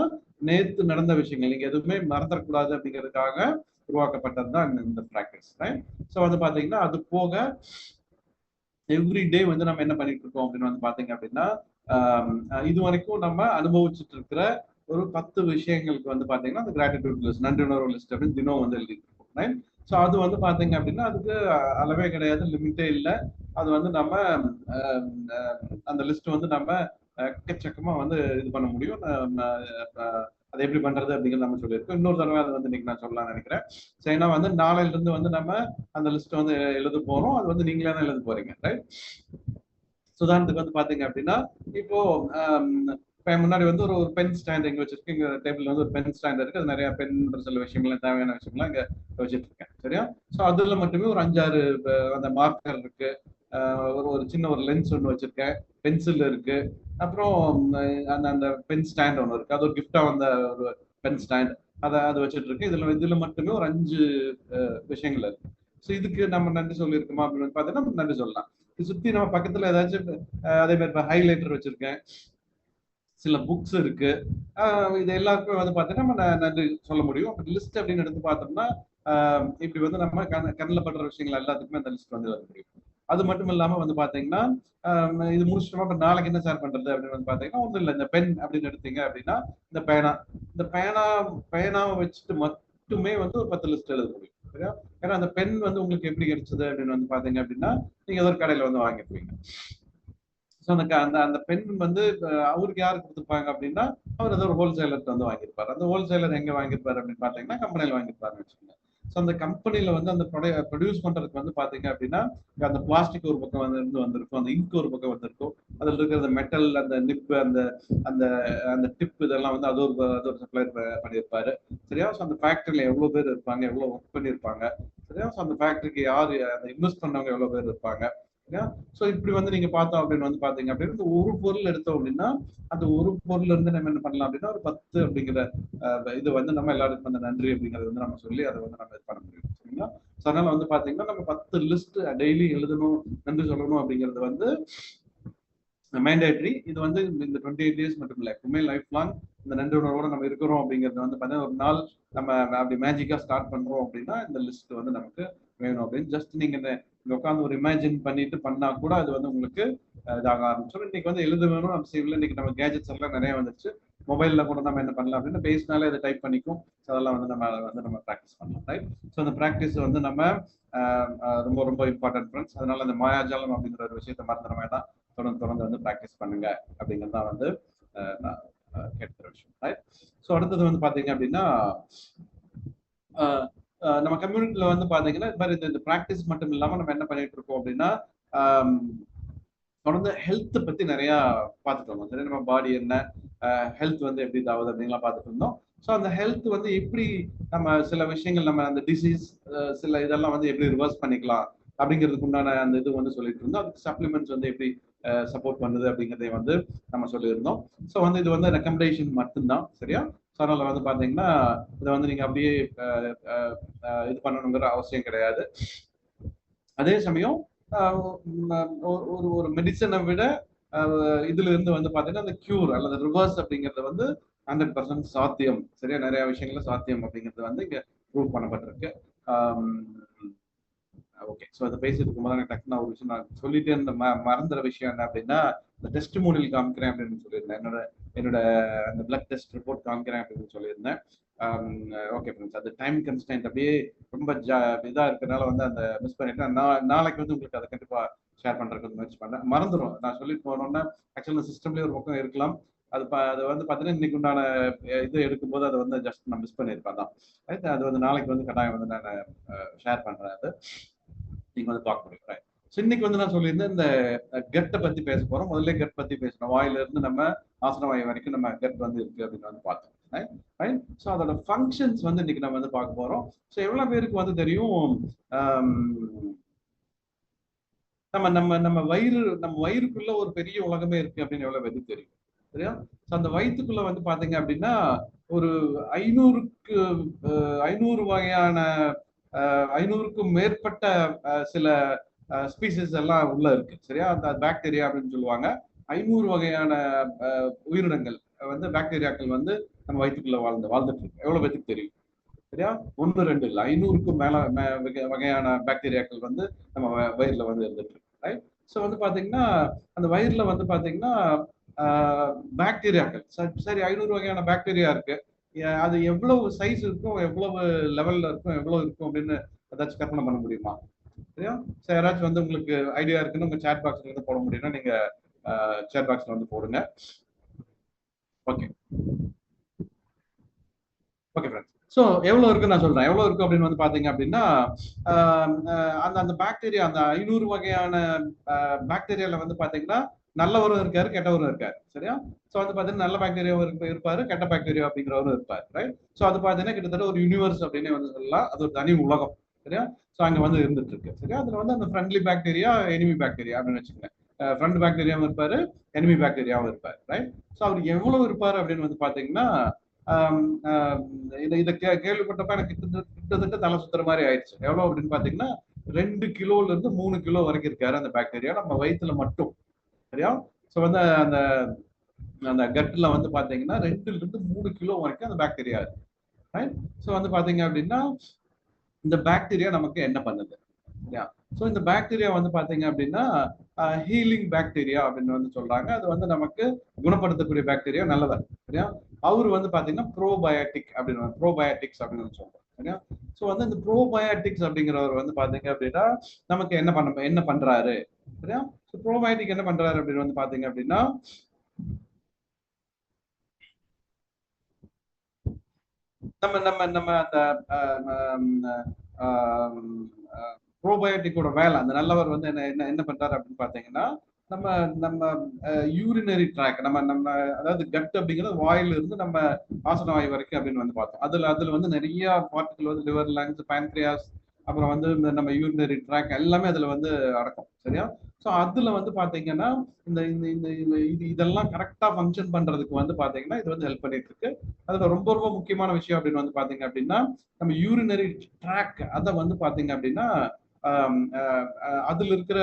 நேத்து நடந்த விஷயங்கள் நீங்க எதுவுமே மறந்துடக்கூடாது அப்படிங்கிறதுக்காக உருவாக்கப்பட்டது தான் இந்த பிராக்டிஸ். ஸோ வந்து பாத்தீங்கன்னா அது போக எவ்ரி டே வந்து நம்ம என்ன பண்ணிட்டு இருக்கோம் அப்படின்னு வந்து பாத்தீங்க அப்படின்னா இது வரைக்கும் நம்ம அனுபவிச்சுட்டு இருக்கிற ஒரு 10 விஷயங்களுக்கு வந்து பாத்தீங்கன்னா அந்த கிராட்டிடியூட் லிஸ்ட் நன்றி உணர்வு லிஸ்ட் அப்படின்னு தினம் வந்து எழுதிட்டு இருக்கோம். ஸோ அது வந்து பாத்தீங்க அப்படின்னா அதுக்கு அளவே கிடையாது, லிமிட்டே இல்லை. அது வந்து நம்ம அந்த லிஸ்ட் வந்து நம்ம எக்கச்சக்கமா வந்து இது பண்ண முடியும். அதை எப்படி பண்றது அப்படிங்கிறது நம்ம சொல்லியிருக்கோம். இன்னொரு தடவை அதை வந்து இன்னைக்கு நான் சொல்லலாம்னு நினைக்கிறேன். ஸோ ஏன்னா வந்து நாளையில இருந்து வந்து நம்ம அந்த லிஸ்ட் வந்து எழுத போறோம். அது வந்து நீங்களே தான் எழுத போறீங்க. ரைட்? உதாரணத்துக்கு வந்து பாத்தீங்க அப்படின்னா இப்போ முன்னாடி வந்து ஒரு பென் ஸ்டாண்ட் எங்க வச்சிருக்கேன். இங்க டேபிள்ல வந்து ஒரு பென் ஸ்டாண்ட் இருக்கு. அது நிறைய பென் சில விஷயங்கள் தேவையான விஷயங்கள்லாம் இங்க வச்சிட்டு இருக்கேன். சரியா? ஸோ அதுல மட்டுமே ஒரு 5-6 அந்த மார்க்கர் இருக்கு. ஒரு சின்ன ஒரு லென்ஸ் ஒன்று வச்சிருக்கேன். பென்சில் இருக்கு. அப்புறம் அந்த அந்த பென் ஸ்டாண்ட் ஒன்று இருக்கு. அது ஒரு கிஃப்டா வந்த ஒரு பென் ஸ்டாண்ட். அது வச்சுட்டு இருக்கு. இதுல மட்டுமே ஒரு 5 விஷயங்கள் இருக்கு. ஸோ இதுக்கு நம்ம நன்றி சொல்லியிருக்கோமா அப்படின்னு பார்த்தீங்கன்னா நன்றி சொல்லலாம். சுத்தி நம்ம பக்கத்துல ஏதாச்சும் அதே மாதிரி ஹைலைட்டர் வச்சிருக்கேன், சில புக்ஸ் இருக்கு. இது எல்லாருக்குமே வந்து பாத்தீங்கன்னா நம்ம நன்றி சொல்ல முடியும். லிஸ்ட் அப்படின்னு எடுத்து பார்த்தோம்னா இப்படி வந்து நம்ம கண்ணில் படுற விஷயங்கள் எல்லாத்துக்குமே அந்த லிஸ்ட் வந்து எழுத முடியும். அது மட்டும் இல்லாம வந்து பாத்தீங்கன்னா இது முடிச்சிட்டோமா இப்ப நாளைக்கு என்ன ஷேர் பண்றது அப்படின்னு வந்து பாத்தீங்கன்னா ஒன்றும் இல்லை. இந்த பென் அப்படின்னு எடுத்தீங்க அப்படின்னா இந்த பேனாவை வச்சுட்டு மட்டுமே வந்து ஒரு 10 லிஸ்ட் எழுத முடியும். சரியா? ஏன்னா அந்த பென் வந்து உங்களுக்கு எப்படி கிடைச்சது அப்படின்னு வந்து பாத்தீங்க அப்படின்னா நீங்க ஏதோ ஒரு கடையில வந்து வாங்கிருப்பீங்க. ஸோ அந்த அந்த பென் வந்து அவருக்கு யாருக்கு கொடுத்துருப்பாங்க அப்படின்னா அவர் ஏதோ ஒரு ஹோல்சேலர்கிட்ட வந்து வாங்கியிருப்பாரு. அந்த ஹோல்சேலர் எங்க வாங்கியிருப்பாரு அப்படின்னு பாத்தீங்கன்னா கம்பெனியில் வாங்கியிருப்பாருன்னு வச்சுக்கோங்க. ஸோ அந்த கம்பெனில வந்து அந்த ப்ரொடியூஸ் பண்றதுக்கு வந்து பாத்தீங்க அப்படின்னா அந்த பிளாஸ்டிக் ஒரு பக்கம் வந்து இருந்து வந்திருக்கும், அந்த இங்க் ஒரு பக்கம் வந்திருக்கும், அதில் இருக்கிற அந்த மெட்டல், அந்த நிப்பு, அந்த அந்த அந்த டிப் இதெல்லாம் வந்து அது ஒரு சப்ளை பண்ணியிருப்பாரு. சரியா? ஸோ அந்த ஃபேக்டரியில எவ்வளவு பேர் இருப்பாங்க, எவ்வளவு ஒர்க் பண்ணியிருப்பாங்க, சரியா? ஸோ அந்த ஃபேக்டரிக்கு யார் அந்த இன்வெஸ்ட் பண்ணவங்க எவ்வளவு பேர் இருப்பாங்க. ஸோ இப்படி வந்து நீங்க பார்த்தோம் அப்படின்னு வந்து பாத்தீங்க அப்படின்னா இந்த ஒரு பொருள் எடுத்தோம் அப்படின்னா அந்த ஒரு பொருள்ல இருந்து நம்ம என்ன பண்ணலாம் அப்படின்னா ஒரு 10 அப்படிங்கிற இது வந்து நம்ம எல்லாருக்கும் அந்த நன்றி அப்படிங்கறது வந்து நம்ம சொல்லி அதை வந்து நம்ம இது பண்ண முடியும். சரிங்களா? ஸோ அதனால வந்து பாத்தீங்கன்னா நம்ம 10 லிஸ்ட் டெய்லி எழுதணும், நன்றி சொல்லணும் அப்படிங்கிறது வந்து மேண்டேட்ரி. இது வந்து இந்த 28 டேஸ் மட்டும் இல்லை, எப்பவுமே லைஃப் லாங் இந்த நன்றி உணர்வோட நம்ம இருக்கிறோம் அப்படிங்கிறது வந்து பார்த்தீங்கன்னா ஒரு நாள் நம்ம அப்படி மேஜிக்கா ஸ்டார்ட் பண்றோம் அப்படின்னா இந்த லிஸ்ட் வந்து நமக்கு வேணும் அப்படின்னு ஜஸ்ட் நீங்க இந்த உட்காந்து ஒரு இமேஜின் பண்ணிட்டு பண்ணா கூட அது வந்து உங்களுக்கு இதாக ஆரம்பிச்சிடும். இன்னைக்கு வந்து எழுத வேணும் அவசியம் இல்லை. இன்னைக்கு நம்ம கேஜெட்ஸ் எல்லாம் நிறைய வந்துச்சு. மொபைல்ல கூட நம்ம என்ன பண்ணலாம் அப்படின்னா பேசினாலே அதை டைப் பண்ணிக்கும். அதெல்லாம் வந்து நம்ம ப்ராக்டிஸ் பண்ணலாம். ரைட்? ஸோ அந்த ப்ராக்டிஸ் வந்து நம்ம ரொம்ப ரொம்ப இம்பார்ட்டன்ட் ஃப்ரெண்ட்ஸ். அதனால அந்த மாயாஜாலம் அப்படிங்கிற ஒரு விஷயத்தை மறந்துட வேண்டாம். தொடர்ந்து வந்து ப்ராக்டிஸ் பண்ணுங்க அப்படிங்கிறது தான் வந்து நான் கேட்கிற விஷயம். ரைட்? ஸோ அடுத்தது வந்து பாத்தீங்க அப்படின்னா நம்ம கம்யூனிட்டியில வந்து பாத்தீங்கன்னா இது மாதிரி இந்த ப்ராக்டிஸ் மட்டும் இல்லாம நம்ம என்ன பண்ணிட்டு இருக்கோம் அப்படின்னா தொடர்ந்து ஹெல்த் பத்தி நிறைய பார்த்துட்டு இருந்தோம். சரி, நம்ம பாடி என்ன, ஹெல்த் வந்து எப்படி இதாகுது அப்படின்லாம் பார்த்துட்டு இருந்தோம். ஸோ அந்த ஹெல்த் வந்து எப்படி நம்ம சில விஷயங்கள் நம்ம அந்த டிசீஸ் சில இதெல்லாம் வந்து எப்படி ரிவர்ஸ் பண்ணிக்கலாம் அப்படிங்கிறதுக்கு உண்டான அந்த இது வந்து சொல்லிட்டு இருந்தோம். அதுக்கு சப்ளிமெண்ட்ஸ் வந்து எப்படி சப்போர்ட் பண்ணுது அப்படிங்கிறதை வந்து நம்ம சொல்லியிருந்தோம். ஸோ வந்து இது வந்து ரெக்கமெண்டேஷன் மட்டும்தான். சரியா? ஸோ அதனால வந்து பார்த்தீங்கன்னா இதை வந்து நீங்க அப்படியே இது பண்ணணுங்கிற அவசியம் கிடையாது. அதே சமயம் ஒரு மெடிசனை விட இதுல இருந்து வந்து பாத்தீங்கன்னா அந்த கியூர் அல்லது ரிவர்ஸ் அப்படிங்கறது வந்து 100% சாத்தியம். சரியா? நிறைய விஷயங்கள சாத்தியம் அப்படிங்கிறது வந்து இங்க ப்ரூவ் பண்ணப்பட்டிருக்கு. ஓகே. ஸோ அதை பேசிட்டு இருக்கும்போது எனக்கு டக்குன்னு ஒரு விஷயம் நான் சொல்லிட்டே இருந்த மறந்துற விஷயம் என்ன அப்படின்னா இந்த டெஸ்ட் மோனியல் காமிக்கிறேன் அப்படின்னு சொல்லியிருந்தேன். என்னோட அந்த பிளட் டெஸ்ட் ரிப்போர்ட் காமிக்கிறேன் அப்படின்னு சொல்லியிருந்தேன். ஓகே ஃப்ரெண்ட்ஸ், அது டைம் கன்ஸ்டன்ட் அப்படியே ரொம்ப இதா இருக்கிறதுனால வந்து அந்த மிஸ் பண்ணிட்டேன். நாளைக்கு வந்து உங்களுக்கு அதை கண்டிப்பா ஷேர் பண்றதுக்கு முயற்சி பண்ணேன். மறந்துடும். நான் சொல்லிட்டு போனோம்னா ஆக்சுவலா சிஸ்டம்லேயே ஒரு பக்கம் இருக்கலாம். அது வந்து பார்த்தீங்கன்னா இன்னைக்கு உண்டான இது எடுக்கும்போது அதை வந்து ஜஸ்ட் நான் மிஸ் பண்ணியிருப்பேன் தான். ரைட்? அது வந்து நாளைக்கு வந்து கட்டாயம் வந்து நான் ஷேர் பண்றேன். அது நீங்க வந்து பார்க்க முடியும். ஸோ இன்னைக்கு வந்து நான் சொல்லியிருந்தேன் இந்த கெட்டை பத்தி பேச போறோம். முதல்ல கெட் பத்தி பேசணும். வாயில இருந்து நம்ம ஆசன வாயு வரைக்கும் நம்ம கெட் வந்து இருக்கு அப்படின்னு வந்து பார்த்தோம். ரைட்? ஸோ அதோட ஃபங்க்ஷன்ஸ் வந்து இன்னைக்கு நம்ம வந்து பார்க்க போறோம். ஸோ எவ்வளவு பேருக்கு வந்து தெரியும் நம்ம நம்ம நம்ம வயிறுக்குள்ள ஒரு பெரிய உலகமே இருக்கு அப்படின்னு எவ்வளவு பேருக்கு தெரியும்? சரியா? ஸோ அந்த வயிற்றுக்குள்ள வந்து பாத்தீங்க அப்படின்னா ஒரு 500 வகையான 500க்கும் மேற்பட்ட சில ஸ்பீசிஸ் எல்லாம் உள்ள இருக்கு. சரியா? அந்த பாக்டீரியா அப்படின்னு சொல்லுவாங்க. 500 வகையான உயிரினங்கள் வந்து பாக்டீரியாக்கள் வந்து நம்ம வயிற்றுக்குள்ள வாழ்ந்துட்டு இருக்கு. எவ்வளவு பேருக்கு தெரியும்? சரியா? 1 2 இல்லை, 500க்கும் மேல வகையான பாக்டீரியாக்கள் வந்து நம்ம வயிறுல வந்து இருந்துட்டு இருக்கு. ரைட்? ஸோ வந்து பாத்தீங்கன்னா அந்த வயிறுல வந்து பாத்தீங்கன்னா பாக்டீரியாக்கள் சரி 500 வகையான பாக்டீரியா இருக்கு. அது எவ்வளவு சைஸ் இருக்கும், எவ்வளவு லெவல்ல இருக்கும், எவ்வளவு இருக்கும் அப்படின்னு ஏதாச்சும் கற்பனை பண்ண முடியுமா? சரியா? சரி, யாராச்சும் வந்து உங்களுக்கு ஐடியா இருக்குன்னு உங்க சேட் பாக்ஸ்ல இருந்து போட முடியும்னா நீங்க சேட் பாக்ஸ்ல வந்து போடுங்க. Okay okay friends. ஸோ எவ்வளவு இருக்குன்னு நான் சொல்றேன். எவ்வளவு இருக்கு அப்படின்னு வந்து பாத்தீங்க அப்படின்னா அந்த அந்த பாக்டீரியா அந்த 500 வகையான பாக்டீரியால வந்து பாத்தீங்கன்னா நல்லவரும் இருக்காரு, கெட்டவரும் இருக்காரு. சரியா? ஸோ வந்து பாத்தீங்கன்னா நல்ல பாக்டீரியாவும் இருப்பாரு, கெட்ட பாக்டீரியா அப்படிங்கிறவரும் இருப்பாரு. ரைட்? ஸோ அது பாத்தீங்கன்னா கிட்டத்தட்ட ஒரு யூனிவர்ஸ் அப்படின்னு வந்து சொல்லலாம். அது ஒரு தனி உலகம். சரியா? ஸோ அங்க வந்து இருந்துட்டு இருக்கு. சரியா? அதுல வந்து அந்த ஃப்ரெண்ட்லி பாக்டீரியா, எனிமி பாக்டீரியா அப்படின்னு வச்சுக்கோங்க. ஃப்ரெண்ட் பாக்டீரியாவும் இருப்பாரு, எனிமி பாக்டீரியாவும் இருப்பாரு. ரைட்? ஸோ அவர் எவ்வளவு இருப்பாரு அப்படின்னு வந்து பாத்தீங்கன்னா இதை கேள்விப்பட்டப்ப எனக்கு கிட்டத்தட்ட தலை சுத்துற மாதிரி ஆயிடுச்சு. எவ்வளவு அப்படின்னு பாத்தீங்கன்னா 2 கிலோல இருந்து 3 கிலோ வரைக்கும் இருக்காரு அந்த பாக்டீரியா நம்ம வயிற்றுல மட்டும். சரியா? ஸோ வந்து அந்த அந்த கட்ல வந்து பாத்தீங்கன்னா 2ல இருந்து 3 கிலோ வரைக்கும் அந்த பாக்டீரியா இருக்கு. ரைட்? ஸோ வந்து பாத்தீங்க அப்படின்னா இந்த பாக்டீரியா நமக்கு என்ன பண்ணுது? சரியா? ஸோ இந்த பாக்டீரியா வந்து பாத்தீங்க அப்படின்னா ஹீலிங் பாக்டீரியா அப்படின்னு வந்து சொல்றாங்க. அது வந்து நமக்கு குணப்படுத்தக்கூடிய பாக்டீரியா, நல்லவர். சரியா? அவரு வந்து பாத்தீங்கன்னா ப்ரோபயோட்டிக் அப்படின்னு ப்ரோபயோட்டிக்ஸ் அப்படின்னு சொல்றோம். சரியா? ஸோ வந்து இந்த ப்ரோபயோட்டிக்ஸ் அப்படிங்கிறவர் வந்து பாத்தீங்க அப்படின்னா நமக்கு என்ன பண்றாரு? சரியா? ப்ரோபயோட்டிக் என்ன பண்றாரு அப்படின்னு வந்து பாத்தீங்க அப்படின்னா நம்ம நம்ம நம்ம அந்த ப்ரோபயோட்டிக்கோட வேலை, அந்த நல்லவர் வந்து என்ன என்ன என்ன பண்றாரு அப்படின்னு பாத்தீங்கன்னா நம்ம நம்ம யூரினரி ட்ராக், நம்ம நம்ம அதாவது கட் அப்படிங்கிறது வாயில இருந்து நம்ம ஆசன வாய் வரைக்கும் அப்படின்னு வந்து பார்த்தோம். அதுல வந்து நிறைய பார்ட்டிகள் வந்து லிவர், லங்ஸ், பேன்க்ரியாஸ், அப்புறம் வந்து நம்ம யூரினரி ட்ராக் எல்லாமே அதுல வந்து அடக்கும். சரியா? ஸோ அதுல வந்து பாத்தீங்கன்னா இந்த இந்த இந்த இதெல்லாம் கரெக்டா ஃபங்க்ஷன் பண்றதுக்கு வந்து பாத்தீங்கன்னா இது வந்து ஹெல்ப் பண்ணிட்டு இருக்கு. அதுல ரொம்ப ரொம்ப முக்கியமான விஷயம் அப்படின்னு வந்து பாத்தீங்க அப்படின்னா நம்ம யூரினரி ட்ராக் அதை வந்து பாத்தீங்க அப்படின்னா அதுல இருக்கிற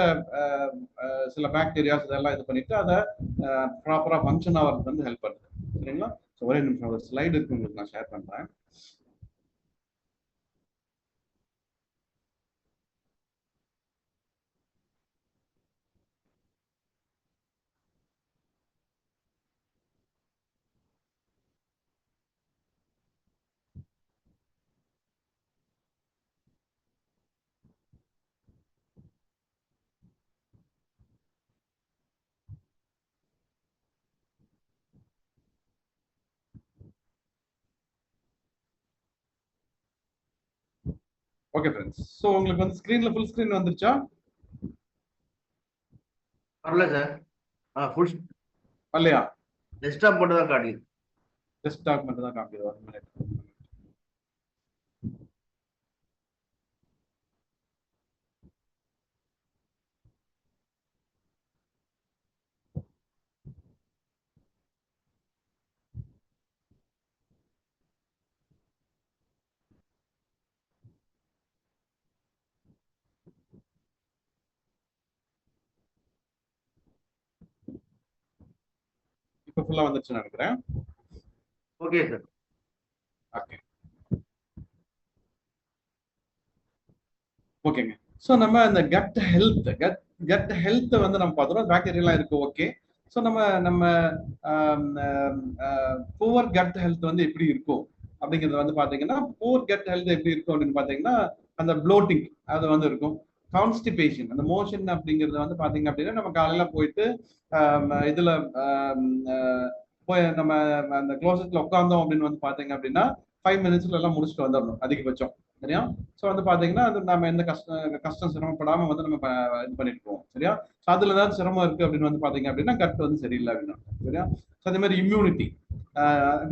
சில பாக்டீரியாஸ் இதெல்லாம் இது பண்ணிட்டு அதை ப்ராப்பரா ஃபங்க்ஷன் ஆகிறதுக்கு வந்து ஹெல்ப் பண்ணுது. சரிங்களா? ஒரே நிமிஷம், ஒரு ஸ்லைடு இருக்கு உங்களுக்கு நான் ஷேர் பண்றேன். ஓகே ஃப்ரெண்ட்ஸ், ஸோ உங்களுக்கு வந்து ஸ்க்ரீன்ல ஃபுல் ஸ்க்ரீன் வந்துருச்சா?
வரல சார். ஃபுல்
இல்லையா?
டெஸ்க்டாப் மட்டும் தான் காட்டுது.
டெஸ்க்டாப் மட்டும் தான் காமிக்குது. ஒரு மினிட். இப்போ ஃபுல்லா வந்துருச்சுன்னு நினைக்கிறேன்.
Okay sir.
ஓகே, ஓகேங்க. ஸோ நம்ம இந்த கட் ஹெல்த் வந்து நம்ம பார்த்தோம். பாக்டீரியெல்லாம் இருக்கு, ஓகே. ஸோ நம்ம நம்ம புவர் கட் ஹெல்த் வந்து எப்படி இருக்கும் அப்படிங்கிறது வந்து பாத்தீங்கன்னா, புவர் கட் ஹெல்த் எப்படி இருக்கும் அப்படின்னு பாத்தீங்கன்னா அந்த ப்ளோட்டிங் அது வந்து இருக்கும். கான்ஸ்டிபேஷன், அந்த மோஷன் அப்படிங்கிறது வந்து பாத்தீங்க அப்படின்னா நம்ம காலையில போயிட்டு இதுல போய் நம்ம அந்த க்ளோசெட்ல உட்கார்ந்தோம் அப்படின்னு வந்து பாத்தீங்க அப்படின்னா 5 மினிட்ஸ்ல எல்லாம் முடிச்சுட்டு வந்துடணும் அதிகபட்சம். சரியா? ஸோ வந்து பாத்தீங்கன்னா அது நம்ம எந்த கஷ்டம் சிரமப்படாம வந்து நம்ம இது பண்ணிட்டு போவோம். சரியா? ஸோ அதுல ஏதாவது சிரமம் இருக்கு அப்படின்னு வந்து பாத்தீங்க அப்படின்னா கட் வந்து சரியில்லை அப்படின்னா. சரியா? ஸோ அதே மாதிரி இம்யூனிட்டி,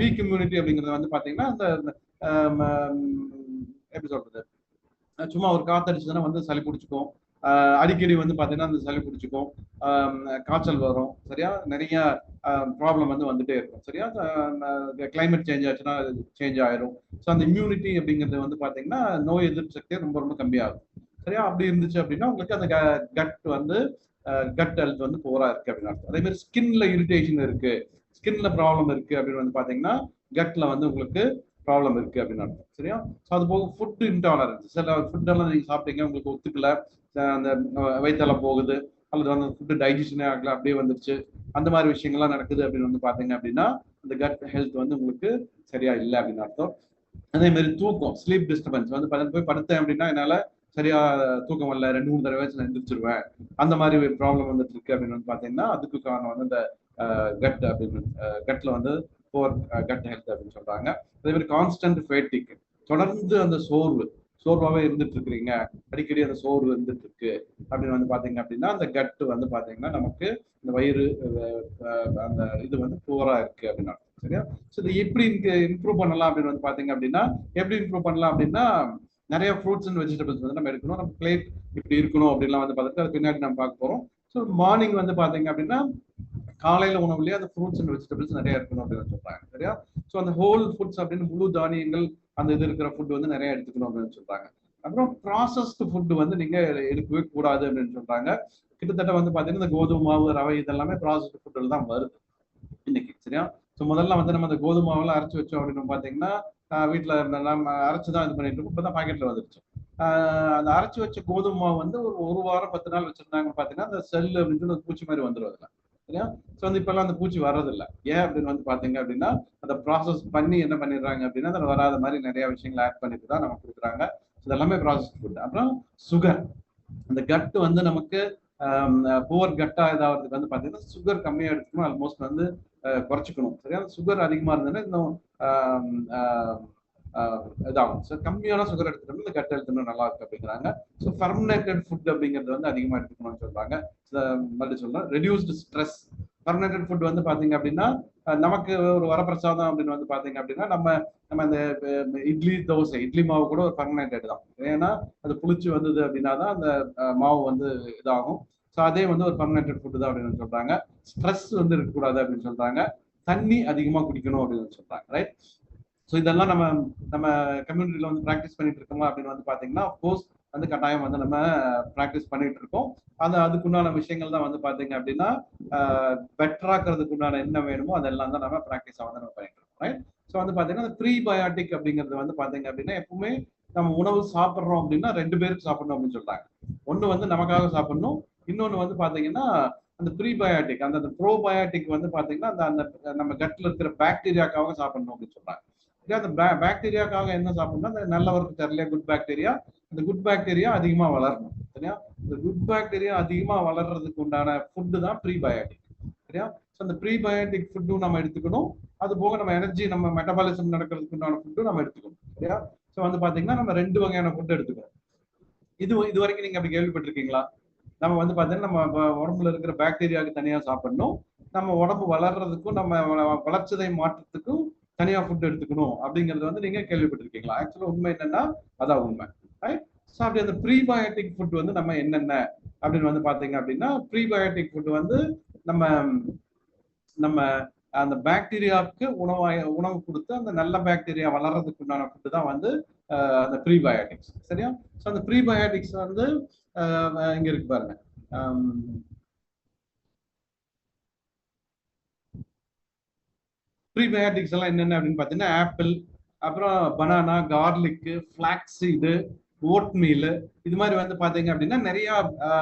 வீக் இம்யூனிட்டி அப்படிங்கிறது வந்து பாத்தீங்கன்னா அந்த எப்படி சொல்றது, சும்மா ஒரு காத்தடிச்சுன்னா வந்து சளி பிடிச்சிக்கும். அடிக்கடி வந்து பாத்தீங்கன்னா அந்த சளி பிடிச்சிக்கும், காய்ச்சல் வரும். சரியா? நிறைய ப்ராப்ளம் வந்து வந்துட்டே இருக்கும். சரியா? கிளைமேட் சேஞ்ச் ஆச்சுன்னா சேஞ்ச் ஆயிரும். ஸோ அந்த இம்யூனிட்டி அப்படிங்கிறது வந்து பாத்தீங்கன்னா நோய் எதிர்ப்பு சக்தியே ரொம்ப ரொம்ப கம்மியாகும். சரியா? அப்படி இருந்துச்சு அப்படின்னா உங்களுக்கு அந்த கட் வந்து கட் ஹெல்த் வந்து போரா இருக்கு அப்படின்னு அர்த்தம். அதே மாதிரி ஸ்கின்ல இரிட்டேஷன் இருக்கு, ஸ்கின்ல ப்ராப்ளம் இருக்கு அப்படின்னு வந்து பாத்தீங்கன்னா கட்ல வந்து உங்களுக்கு ப்ராப்ளம் இருக்கு அப்படின்னு அர்த்தம். சரியா? ஸோ அது போக ஃபுட் இன்டாலரன்ஸ், சில ஃபுட் எல்லாம் நீங்க சாப்பிட்டீங்க உங்களுக்கு ஒத்துக்கல, அந்த வயிற்றால போகுது, அல்லது வந்து ஃபுட்டு டைஜஷனே ஆகல அப்படியே வந்துருச்சு, அந்த மாதிரி விஷயங்கள்லாம் நடக்குது அப்படின்னு வந்து பாத்தீங்க அப்படின்னா அந்த கட் ஹெல்த் வந்து உங்களுக்கு சரியா இல்லை அப்படின்னு அர்த்தம். அதே மாதிரி தூக்கம், ஸ்லீப் டிஸ்டர்பன்ஸ் வந்து போய் படுத்தேன் அப்படின்னா என்னால சரியா தூக்கம் வரல, 2-3 தடவை நான் எந்திரிச்சிருவேன், அந்த மாதிரி ப்ராப்ளம் வந்துட்டு இருக்கு அப்படின்னு வந்து பாத்தீங்கன்னா அதுக்கு காரணம் வந்து இந்த கட் அப்படின்னு கட்ல வந்து போர் கட் ஹெல்த் அப்படின்னு சொல்றாங்க. அதே மாதிரி கான்ஸ்டன்ட் ஃபேட்டிக், தொடர்ந்து அந்த சோர்வாவே இருந்துட்டு இருக்கிறீங்க, அடிக்கடி அந்த சோர்வு இருந்துட்டு இருக்கு அப்படின்னு வந்து பாத்தீங்க அப்படின்னா அந்த கட் வந்து பாத்தீங்கன்னா நமக்கு இந்த வயிறு அந்த இது வந்து புவரா இருக்கு அப்படின்னா. சரியா? ஸோ இது எப்படி இம்ப்ரூவ் பண்ணலாம் அப்படின்னு வந்து பாத்தீங்க அப்படின்னா, எப்படி இம்ப்ரூவ் பண்ணலாம் அப்படின்னா நிறைய ஃப்ரூட்ஸ் அண்ட் வெஜிடபிள்ஸ் வந்து நம்ம எடுக்கணும். நம்ம பிளேட் இப்படி இருக்கணும் அப்படின்லாம் வந்து பார்த்துட்டு அது பின்னாடி நம்ம பார்க்க போறோம். ஸோ மார்னிங் வந்து பாத்தீங்க அப்படின்னா காலையில உணவுலயே அந்த ஃப்ரூட்ஸ் அண்ட் வெஜிடபிள்ஸ் நிறைய இருக்கணும் அப்படின்னு சொல்றாங்க. சரியா? ஸோ அந்த ஹோல் ஃபுட்ஸ் அப்படின்னு முழு தானியங்கள் அந்த இது இருக்கிற ஃபுட் வந்து நிறைய எடுத்துக்கணும் அப்படின்னு சொல்றாங்க. அப்புறம் ப்ராசஸ்டு ஃபுட் வந்து நீங்க எடுக்கவே கூடாது அப்படின்னு சொல்றாங்க. கிட்டத்தட்ட வந்து பாத்தீங்கன்னா இந்த கோதுமை மாவு, ரவை இதெல்லாமே ப்ராசஸ்டு ஃபுட்டில் தான் வருது இன்னைக்கு. சரியா? ஸோ முதல்ல வந்து நம்ம அந்த கோதுமை மாவெல்லாம் அரைச்சு வச்சோம் அப்படின்னு பாத்தீங்கன்னா வீட்டுல நம்ம அரைச்சுதான் இது பண்ணிட்டு இருக்கோம். இப்பதான் பாக்கெட்ல வந்துருச்சு. அந்த அரைச்சு வச்ச கோதுமை மாவு வந்து ஒரு வாரம் 10 நாள் வச்சிருந்தாங்க பாத்தீங்கன்னா அந்த செல் அப்படின்னு சொல்லி பூச்சி மாதிரி வந்துடும் அதுல. சரியா? ஸோ வந்து இப்பெல்லாம் அந்த பூச்சி வர்றதில்லை. ஏன் அப்படின்னு வந்து பாத்தீங்க அப்படின்னா அதை ப்ராசஸ் பண்ணி என்ன பண்ணிடுறாங்க அப்படின்னா அதில் வராத மாதிரி நிறைய விஷயங்கள் ஆட் பண்ணிட்டு தான் நமக்கு கொடுக்குறாங்க. இதெல்லாமே ப்ராசஸ் ஃபுட். அப்புறம் சுகர், அந்த கட் வந்து நமக்கு புவர் கட்டா இதாகிறதுக்கு வந்து பார்த்தீங்கன்னா சுகர் கம்மியாக எடுத்துக்கணும், ஆல்மோஸ்ட் வந்து குறைச்சிக்கணும். சரியா? சுகர் அதிகமாக இருந்ததுன்னா இன்னும் இதாகும். ஸோ கம்மியான சுகர் எடுத்துக்கணும், இந்த கட் ஹெல்த் இன்னும் நல்லா இருக்கு அப்படிங்கிறாங்க. ஸோ ஃபர்மெண்டட் ஃபுட் அப்படிங்கிறது வந்து அதிகமாக எடுத்துக்கணும்னு சொல்றாங்க. மறுபடியும் சொல்றேன், ரெடியூஸ்டு ஸ்ட்ரெஸ். ஃபர்மெண்டட் ஃபுட் வந்து பாத்தீங்க அப்படின்னா நமக்கு ஒரு வரப்பிரசாதம் அப்படின்னு வந்து பாத்தீங்க அப்படின்னா நம்ம இந்த இட்லி தோசை, இட்லி மாவு கூட ஒரு ஃபர்மெண்டட் தான். ஏன்னா அது புளிச்சு வந்தது அப்படின்னா தான் அந்த மாவு வந்து இதாகும். ஸோ அதே வந்து ஒரு ஃபர்மெண்டட் ஃபுட் தான் அப்படின்னு சொல்றாங்க. ஸ்ட்ரெஸ் வந்து இருக்கக்கூடாது அப்படின்னு சொல்றாங்க. தண்ணி அதிகமாக குடிக்கணும் அப்படின்னு சொல்றாங்க. ரைட்? ஸோ இதெல்லாம் நம்ம நம்ம கம்யூனிட்டியில் வந்து ப்ராக்டிஸ் பண்ணிட்டு இருக்கோமா அப்படின்னு வந்து பார்த்தீங்கன்னா அஃப்கோர்ஸ் வந்து கட்டாயம் வந்து நம்ம ப்ராக்டிஸ் பண்ணிட்டு இருக்கோம். அதுக்குண்டான விஷயங்கள் தான் வந்து பார்த்தீங்க அப்படின்னா பெட்டராக்கிறதுக்கு உண்டான என்ன வேணுமோ அதெல்லாம் தான் நம்ம ப்ராக்டிஸாக வந்து நம்ம பண்ணிட்டு இருக்கோம். ரைட்? ஸோ வந்து பார்த்தீங்கன்னா ப்ரீபயாட்டிக் அப்படிங்கிறது வந்து பார்த்தீங்க அப்படின்னா எப்பவுமே நம்ம உணவு சாப்பிட்றோம் அப்படின்னா 2 பேருக்கு சாப்பிடணும் அப்படின்னு சொல்றாங்க. ஒன்று வந்து நமக்காக சாப்பிடணும், இன்னொன்று வந்து பார்த்தீங்கன்னா அந்த ப்ரீபயாட்டிக் அந்த ப்ரோபயாட்டிக் வந்து பார்த்தீங்கன்னா அந்த நம்ம கட்ல இருக்கிற பாக்டீரியாக்காக சாப்பிடணும் அப்படின்னு சொல்றாங்க. அந்த பாக்டீரியாக்காக என்ன சாப்பிடணும், அந்த நல்லவருக்கு தெரியல குட் பாக்டீரியா, அந்த குட் பாக்டீரியா அதிகமா வளரணும். சரியா? இந்த குட் பாக்டீரியா அதிகமா வளர்றதுக்கு உண்டான ஃபுட்டு தான் ப்ரீபயாட்டிக். சரியா? ஸோ அந்த ப்ரீபயாட்டிக் ஃபுட்டும் நம்ம எடுத்துக்கணும், அது போக நம்ம எனர்ஜி நம்ம மெட்டபாலிசம் நடக்கிறதுக்கு உண்டான ஃபுட்டும் நம்ம எடுத்துக்கணும். சரியா? ஸோ வந்து பாத்தீங்கன்னா நம்ம 2 வகையான ஃபுட் எடுத்துக்கணும். இது வரைக்கும் நீங்க அப்படி கேள்விப்பட்டிருக்கீங்களா? நம்ம வந்து பாத்தீங்கன்னா நம்ம உடம்புல இருக்கிற பாக்டீரியாவுக்கு தனியா சாப்பிடணும், நம்ம உடம்பு வளர்றதுக்கும் நம்ம வளர்ச்சிதை மாற்றத்துக்கும் தனியா ஃபுட் எடுத்துக்கணும் அப்படிங்கறது வந்து நீங்க கேள்விப்பட்டிருக்கீங்களா? ஆக்சுவலா உண்மை என்னன்னா அதான் உண்மை. ஸோ அப்படி அந்த ப்ரீபயோட்டிக் ஃபுட் வந்து நம்ம என்னென்ன அப்படின்னு வந்து பாத்தீங்க அப்படின்னா ப்ரீபயோட்டிக் ஃபுட் வந்து நம்ம நம்ம அந்த பாக்டீரியாவுக்கு உணவு கொடுத்து அந்த நல்ல பாக்டீரியா வளர்றதுக்கு உண்டான ஃபுட்டு தான் வந்து அந்த ப்ரீபயோட்டிக்ஸ். சரியா? ஸோ அந்த ப்ரீபயோட்டிக்ஸ் வந்து இங்க இருக்கு பாருங்க. ப்ரீபயோட்டிக்ஸ் எல்லாம் என்னென்ன அப்படின்னு பார்த்தீங்கன்னா ஆப்பிள், அப்புறம் பனானா, கார்லிக்கு, ஃபிளாக்ஸீடு, ஓட்மீல், இது மாதிரி வந்து பாத்தீங்க அப்படின்னா நிறைய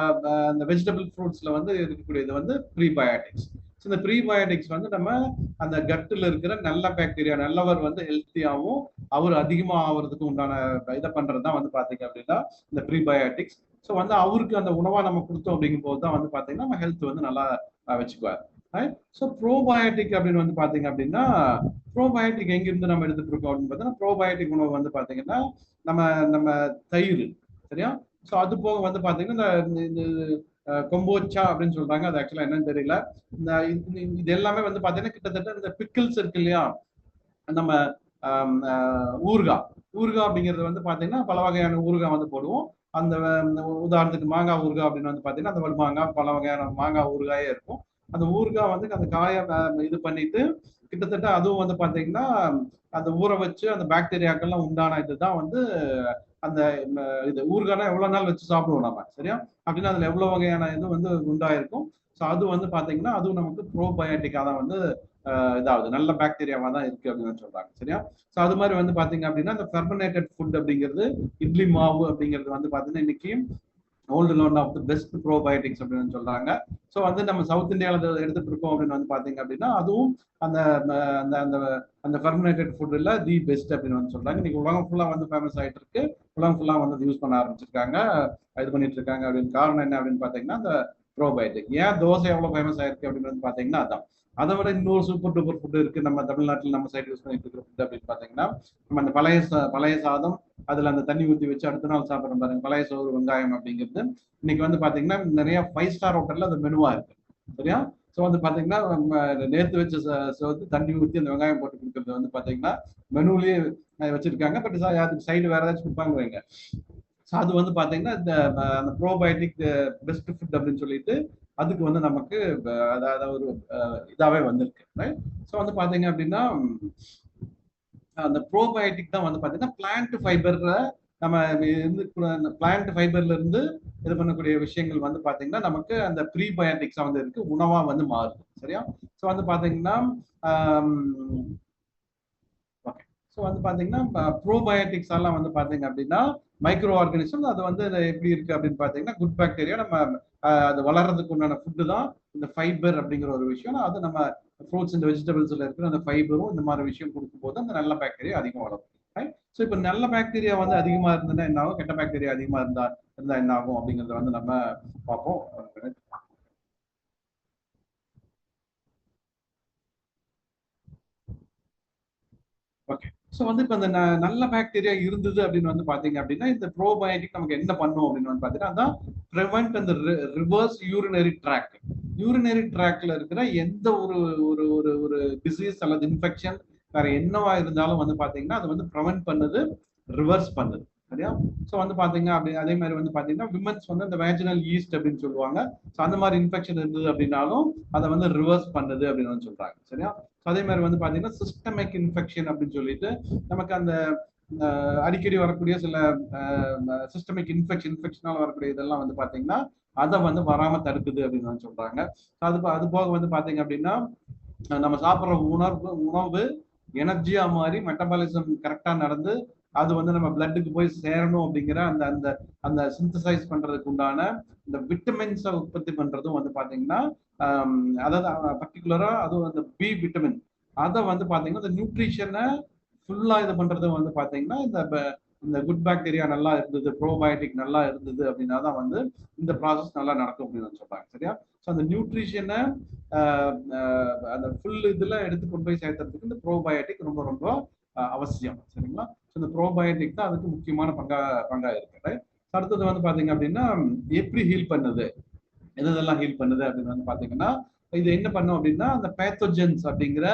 அந்த வெஜிடபிள் ஃப்ரூட்ஸ்ல வந்து இருக்கக்கூடியது வந்து ப்ரீபயோட்டிக்ஸ். இந்த ப்ரீபயோட்டிக்ஸ் வந்து நம்ம அந்த கட்டுல இருக்கிற நல்ல பாக்டீரியா, நல்லவர் வந்து ஹெல்த்தியாகவும் அவர் அதிகமா ஆகிறதுக்கு உண்டான இதை பண்றதுதான் வந்து பாத்தீங்க அப்படின்னா இந்த ப்ரீபயோட்டிக்ஸ். ஸோ வந்து அவருக்கு அந்த உணவா நம்ம கொடுத்தோம் அப்படிங்கும் போது தான் வந்து பாத்தீங்கன்னா நம்ம ஹெல்த் வந்து நல்லா வச்சுக்குவார். ஸோ ப்ரோபயோட்டிக் அப்படின்னு வந்து பாத்தீங்க அப்படின்னா ப்ரோபயோட்டிக் எங்கிருந்து நம்ம எடுத்துட்டு இருக்கோம் அப்படின்னு பார்த்தீங்கன்னா ப்ரோபயோட்டிக் உணவு வந்து பாத்தீங்கன்னா நம்ம நம்ம தயிர். சரியா? ஸோ அது போக வந்து பாத்தீங்கன்னா இந்த கொம்போச்சா அப்படின்னு சொல்றாங்க, அது ஆக்சுவலா என்னன்னு தெரியல. இது எல்லாமே வந்து பாத்தீங்கன்னா கிட்டத்தட்ட இந்த பிக்கிள்ஸ் இருக்கு இல்லையா, நம்ம ஊறுகாய் அப்படிங்கிறது வந்து பாத்தீங்கன்னா பல வகையான ஊறுகாய் வந்து போடுவோம். அந்த உதாரணத்துக்கு மாங்காய் ஊறுகாய் அப்படின்னு வந்து பாத்தீங்கன்னா அந்த மாங்காய் பல வகையான மாங்காய் ஊறுகாயே இருக்கும். அந்த ஊறுகாய் வந்து அந்த காயை இது பண்ணிட்டு கிட்டத்தட்ட அதுவும் வந்து பாத்தீங்கன்னா அந்த ஊற வச்சு அந்த பாக்டீரியாக்கள்லாம் உண்டான இதுதான் வந்து அந்த இது ஊறுகாய்னா எவ்வளவு நாள் வச்சு சாப்பிடுவோம் நம்ம. சரியா? அப்படின்னா அதுல எவ்வளவு வகையான இது வந்து உண்டாயிருக்கும். ஸோ அது வந்து பாத்தீங்கன்னா அதுவும் நமக்கு ப்ரோபயோட்டிக்கா தான் வந்து இதாவது நல்ல பாக்டீரியாவா தான் இருக்கு அப்படின்னு சொல்றாங்க. சரியா? ஸோ அது மாதிரி வந்து பாத்தீங்க அப்படின்னா இந்த ஃபெர்மெண்டேட்டட் ஃபுட் அப்படிங்கிறது இட்லி மாவு அப்படிங்கிறது வந்து பாத்தீங்கன்னா இன்னைக்கு old one of the best probiotics அப்படின்னு சொல்றாங்க. ஸோ வந்து நம்ம சவுத் இந்தியாவில் எடுத்துட்டு இருக்கோம் அப்படின்னு வந்து பாத்தீங்க அப்படின்னா அதுவும் அந்த அந்த அந்த ஃபெர்மெண்டேட்டட் ஃபுட்ல தி பெஸ்ட் அப்படின்னு வந்து சொல்றாங்க. இன்னைக்கு உலகம் ஃபுல்லா வந்து ஃபேமஸ் ஆயிட்டு இருக்கு, உலகம் ஃபுல்லா வந்து யூஸ் பண்ண ஆரம்பிச்சிருக்காங்க, இது பண்ணிட்டு இருக்காங்க. அப்படின்னு காரணம் என்ன அப்படின்னு பாத்தீங்கன்னா அந்த ப்ரோபயோட்டிக். ஏன் தோசை எவ்வளவு ஃபேமஸ் ஆயிருக்கு அப்படின்னு வந்து பாத்தீங்கன்னா அதான். அதை விட இன்னொரு சூப்பர் டூப்பர் ஃபுட் இருக்கு நம்ம தமிழ்நாட்டில் நம்ம சைடு யூஸ் பண்ணிட்டு இருக்கிற ஃபுட் அப்படின்னு பாத்தீங்கன்னா நம்ம அந்த பழைய சாதம், அதுல அந்த தண்ணி ஊற்றி வச்சு அடுத்த நாள் சாப்பிட்றோம் பாருங்க, பழைய சோறு வெங்காயம் அப்படிங்கிறது இன்னைக்கு வந்து பாத்தீங்கன்னா நிறைய 5 ஸ்டார் ஹோட்டல்ல அது மெனுவா இருக்கு. சரியா? ஸோ வந்து பாத்தீங்கன்னா நேற்று வச்ச சோத்து தண்ணி ஊற்றி அந்த வெங்காயம் போட்டு கொடுக்கறது வந்து பாத்தீங்கன்னா மெனுலயே வச்சிருக்காங்க. பட் அதுக்கு சைடு வேற ஏதாச்சும் கொடுப்பாங்க வைங்க. ஸோ அது வந்து பாத்தீங்கன்னா இந்த அந்த ப்ரோபயோட்டிக் பெஸ்ட் ஃபுட் அப்படின்னு சொல்லிட்டு அதுக்கு வந்து நமக்கு அதாவது ஒரு இதாவே வந்திருக்கு. ஸோ வந்து பாத்தீங்க அப்படின்னா அந்த ப்ரோபயோட்டிக் தான் வந்து பாத்தீங்கன்னா பிளான்ட் ஃபைபர்ல நம்ம பிளான்ட் ஃபைபர்ல இருந்து இது பண்ணக்கூடிய விஷயங்கள் வந்து பாத்தீங்கன்னா நமக்கு அந்த ப்ரீபயோட்டிக்ஸா வந்து இருக்கு, உணவா வந்து மாறுது. சரியா? ஸோ வந்து பாத்தீங்கன்னா ஓகே. ஸோ வந்து பாத்தீங்கன்னா ப்ரோபயோட்டிக்ஸ் எல்லாம் வந்து பாத்தீங்க அப்படின்னா மைக்ரோ ஆர்கானிசம் அது வந்து எப்படி இருக்கு அப்படின்னு பாத்தீங்கன்னா குட் பாக்டீரியா நம்ம அது வளர்றதுக்கு உண்டான ஃபுட்டு தான் இந்த ஃபைபர் அப்படிங்கிற ஒரு விஷயம். அது நம்ம ஃப்ரூட்ஸ் அண்ட் வெஜிடபிள்ஸ்ல இருக்கிற அந்த ஃபைபரும் இந்த மாதிரி விஷயம் கொடுக்கும் போது அந்த நல்ல பாக்டீரியா அதிகம் வளரும். ஸோ இப்போ நல்ல பாக்டீரியா வந்து அதிகமா இருந்ததுன்னா என்ன ஆகும், கெட்ட பாக்டீரியா அதிகமா இருந்தா என்ன ஆகும் அப்படிங்கறத வந்து நம்ம பார்ப்போம். ஓகே. ஸோ வந்து இப்போ அந்த நல்ல பாக்டீரியா இருந்தது அப்படின்னு வந்து பாத்தீங்க அப்படின்னா இந்த ப்ரோபயோட்டிக் நமக்கு என்ன பண்ணும் அப்படின்னு வந்து பாத்தீங்கன்னா அதான் ப்ரிவென்ட் அந்த ரிவர்ஸ் யூரினரி ட்ராக். யூரினரி ட்ராக்ல இருக்கிற எந்த ஒரு ஒரு ஒரு ஒரு டிசீஸ் அல்லது இன்ஃபெக்ஷன் வேற என்னவா இருந்தாலும் வந்து பாத்தீங்கன்னா அது வந்து ப்ரிவென்ட் பண்ணுது, ரிவர்ஸ் பண்ணுது. சரியா? ஸோ வந்து பாத்தீங்க அப்படி அதே மாதிரி வந்து பாத்தீங்கன்னா விமன்ஸ் வந்து இந்த வேஜினல் ஈஸ்ட் அப்படின்னு சொல்லுவாங்க. ஸோ அந்த மாதிரி இன்ஃபெக்ஷன் இருந்தது அப்படின்னாலும் அதை வந்து ரிவர்ஸ் பண்ணுது அப்படின்னு வந்து சொல்றாங்க. சரியா? அதே மாதிரி வந்து பாத்தீங்கன்னா சிஸ்டமிக் இன்ஃபெக்ஷன் அப்படின்னு சொல்லிட்டு நமக்கு அந்த அடிக்கடி வரக்கூடிய சில சிஸ்டமிக் இன்ஃபெக்ஷனால வரக்கூடிய இதெல்லாம் வந்து பாத்தீங்கன்னா அதை வந்து வராம தடுக்குது அப்படின்னு வந்து சொல்றாங்க. அது போக வந்து பாத்தீங்க அப்படின்னா நம்ம சாப்பிட்ற உணவு எனர்ஜியா மாதிரி மெட்டபாலிசம் கரெக்டா நடந்து அது வந்து நம்ம பிளட்டுக்கு போய் சேரணும் அப்படிங்கிற அந்த அந்த அந்த சிந்தசைஸ் பண்றதுக்கு உண்டான இந்த விட்டமின்ஸை உற்பத்தி பண்றதும் வந்து பாத்தீங்கன்னா அதாவது பர்டிகுலரா அதுவும் அந்த பி விட்டமின் அதை வந்து பாத்தீங்கன்னா இந்த நியூட்ரிஷனை ஃபுல்லா இது பண்றது வந்து பாத்தீங்கன்னா இந்த குட் பாக்டீரியா நல்லா இருந்தது, ப்ரோபயோட்டிக் நல்லா இருந்தது அப்படின்னா தான் வந்து இந்த ப்ராசஸ் நல்லா நடக்கும் அப்படின்னு சொல்றாங்க. சரியா? ஸோ அந்த நியூட்ரிஷனை அந்த ஃபுல் இதுல எடுத்து கொண்டு போய் சேர்த்துறதுக்கு இந்த ப்ரோபயோட்டிக் ரொம்ப ரொம்ப அவசியம். சரிங்களா? இந்த ப்ரோபயோட்டிக் தான் அதுக்கு முக்கியமான பங்கா இருக்கு. அடுத்தது வந்து பாத்தீங்க அப்படின்னா எப்படி ஹீல் பண்ணுது, எதெல்லாம் ஹீல் பண்ணுது அப்படின்னு வந்து பாத்தீங்கன்னா இது என்ன பண்ணும் அப்படின்னா அந்த பேத்தோஜென்ஸ் அப்படிங்கிற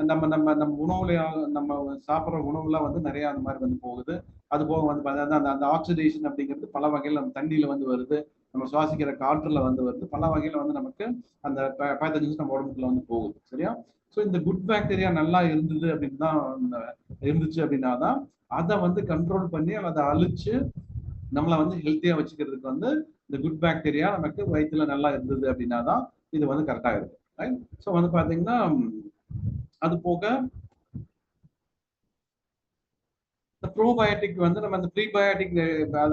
நம்ம நம்ம நம்ம உணவுல நம்ம சாப்பிட்ற உணவுலாம் வந்து நிறைய அந்த மாதிரி வந்து போகுது. அது போக வந்து பார்த்தீங்கன்னா அந்த அந்த ஆக்சிடேஷன் அப்படிங்கிறது பல வகையில் நம்ம தண்ணியில வந்து வருது, நம்ம சுவாசிக்கிற காற்றுல வந்து வருது, பல வகையில வந்து நமக்கு அந்த பேத்தோஜென்ஸ் நம்ம உடம்புக்குள்ள வந்து போகுது. சரியா? ஸோ இந்த குட் பாக்டீரியா நல்லா இருந்தது அப்படின்னு தான் இருந்துச்சு அப்படின்னா தான் அதை வந்து கண்ட்ரோல் பண்ணி அதை அழிச்சு நம்மளை வந்து ஹெல்த்தியா வச்சுக்கிறதுக்கு வந்து இந்த குட் பாக்டீரியா நமக்கு வயிற்றுல நல்லா இருந்தது அப்படின்னா தான் இது வந்து கரெக்டா இருக்கு. ரைட்? ஸோ வந்து பாத்தீங்கன்னா அது போக இந்த ப்ரோபயோட்டிக் வந்து நம்ம அந்த ப்ரீபயோட்டிக்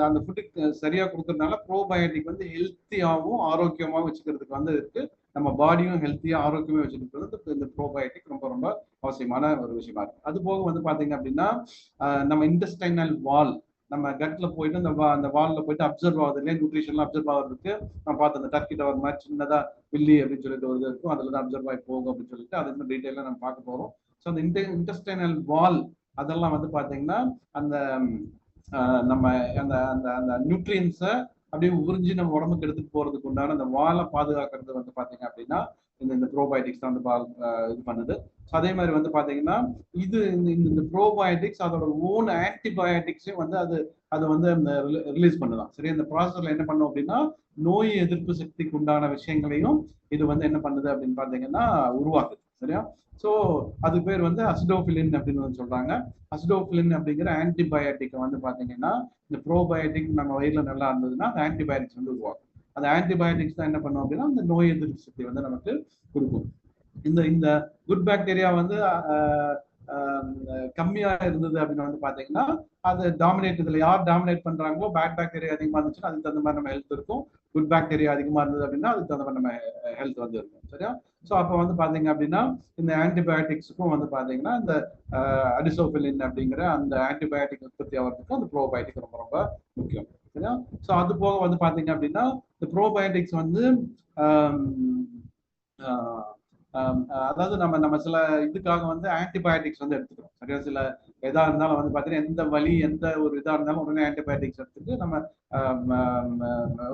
அந்த ஃபுட்டுக்கு சரியா கொடுக்கறதுனால ப்ரோபயோட்டிக் வந்து ஹெல்த்தியாகவும் ஆரோக்கியமாகவும் வச்சுக்கிறதுக்கு வந்து இருக்கு. நம்ம பாடியும் ஹெல்த்தியா ஆரோக்கியமா வச்சுக்கிறது இந்த ப்ரோபயோட்டிக் ரொம்ப ரொம்ப அவசியமான ஒரு விஷயமா இருக்கு. அது போக வந்து பாத்தீங்க அப்படின்னா நம்ம இன்டெஸ்டைனல் வால் நம்ம கட்ல போயிட்டு அந்த வால்ல போயிட்டு அப்சர்வ் ஆகுது இல்லையா, நியூட்ரிஷன்லாம் அப்சர்வ் ஆகுறதுக்கு நான் பார்த்து அந்த டர்க்கி டவர் மாதிரி சின்னதா வில்லி அப்படின்னு சொல்லிட்டு ஒரு இது இருக்கும், அதுல தான் அப்சர்வ் ஆகி போகும் அப்படின்னு சொல்லிட்டு அது இன்னும் டீட்டெயிலாக நம்ம பார்க்க போறோம். ஸோ அந்த இன்டெஸ்டைனல் வால் அதெல்லாம் வந்து பாத்தீங்கன்னா அந்த நம்ம அந்த அந்த அந்த நியூட்ரியன்ஸை அப்படியே உறிஞ்சி நம்ம உடம்புக்கு எடுத்துட்டு போறதுக்கு உண்டான அந்த வாலை பாதுகாக்கிறது வந்து பாத்தீங்க அப்படின்னா இந்த ப்ரோபயோட்டிக்ஸ் தான் வந்து இது பண்ணுது. அதே மாதிரி வந்து பாத்தீங்கன்னா இது இந்த ப்ரோபயோட்டிக்ஸ் அதோட ஓன் ஆன்டிபயோட்டிக்ஸையும் வந்து அது வந்து ரிலீஸ் பண்ணுதான். சரி? இந்த ப்ராசஸ்ல என்ன பண்ணும் அப்படின்னா நோய் எதிர்ப்பு சக்திக்கு உண்டான விஷயங்களையும் இது வந்து என்ன பண்ணுது அப்படின்னு பாத்தீங்கன்னா உருவாக்குது. சரியா? ஸோ அது பேர் வந்து அசிடோஃபிலின் அப்படின்னு வந்து சொல்றாங்க. அசிடோஃபிலின் அப்படிங்கிற ஆன்டிபயோட்டிக்கை வந்து பாத்தீங்கன்னா இந்த ப்ரோபயோட்டிக் நம்ம வயிறுல நல்லா இருந்ததுன்னா அந்த ஆன்டிபயோட்டிக்ஸ் வந்து உருவாக்கும். அந்த ஆன்டிபயோட்டிக்ஸ் தான் என்ன பண்ணும் அப்படின்னா அந்த நோய் எதிர்ப்பு சக்தி வந்து நமக்கு கொடுக்கும். இந்த இந்த குட் பாக்டீரியா வந்து கம்மியா இருந்தது அப்படின்னு வந்து பாத்தீங்கன்னா அது டாமினேட், இதுல யார் டாமினேட் பண்றாங்களோ பேட் பாக்டீரியா அதிகமா இருந்துச்சுன்னா அதுக்கு தகுந்த மாதிரி நம்ம ஹெல்த் இருக்கும், குட் பாக்டீரியா அதிகமா இருந்தது அப்படின்னா அதுக்கு தகுந்த மாதிரி நம்ம ஹெல்த் வந்து இருக்கும். சரியா? ஸோ அப்போ வந்து பாத்தீங்க அப்படின்னா இந்த ஆன்டிபயோட்டிக்ஸுக்கும் வந்து பாத்தீங்கன்னா இந்த அடிசோஃபிலின் அப்படிங்கிற அந்த ஆன்டிபயோட்டிக் உற்பத்தி ஆகிறதுக்கு அந்த ப்ரோபயோட்டிக் ரொம்ப ரொம்ப முக்கியம். சரியா? ஸோ அது போக வந்து பாத்தீங்க அப்படின்னா இந்த ப்ரோபயோட்டிக்ஸ் வந்து அதாவது நம்ம நம்ம சில இதுக்காக வந்து ஆன்டிபயோட்டிக்ஸ் வந்து எடுத்துக்கிறோம். சரியா? சில எதா இருந்தாலும் வந்து பாத்தீங்கன்னா எந்த வலி எந்த ஒரு இதா இருந்தாலும் உடனே ஆன்டிபயோட்டிக்ஸ் எடுத்துட்டு நம்ம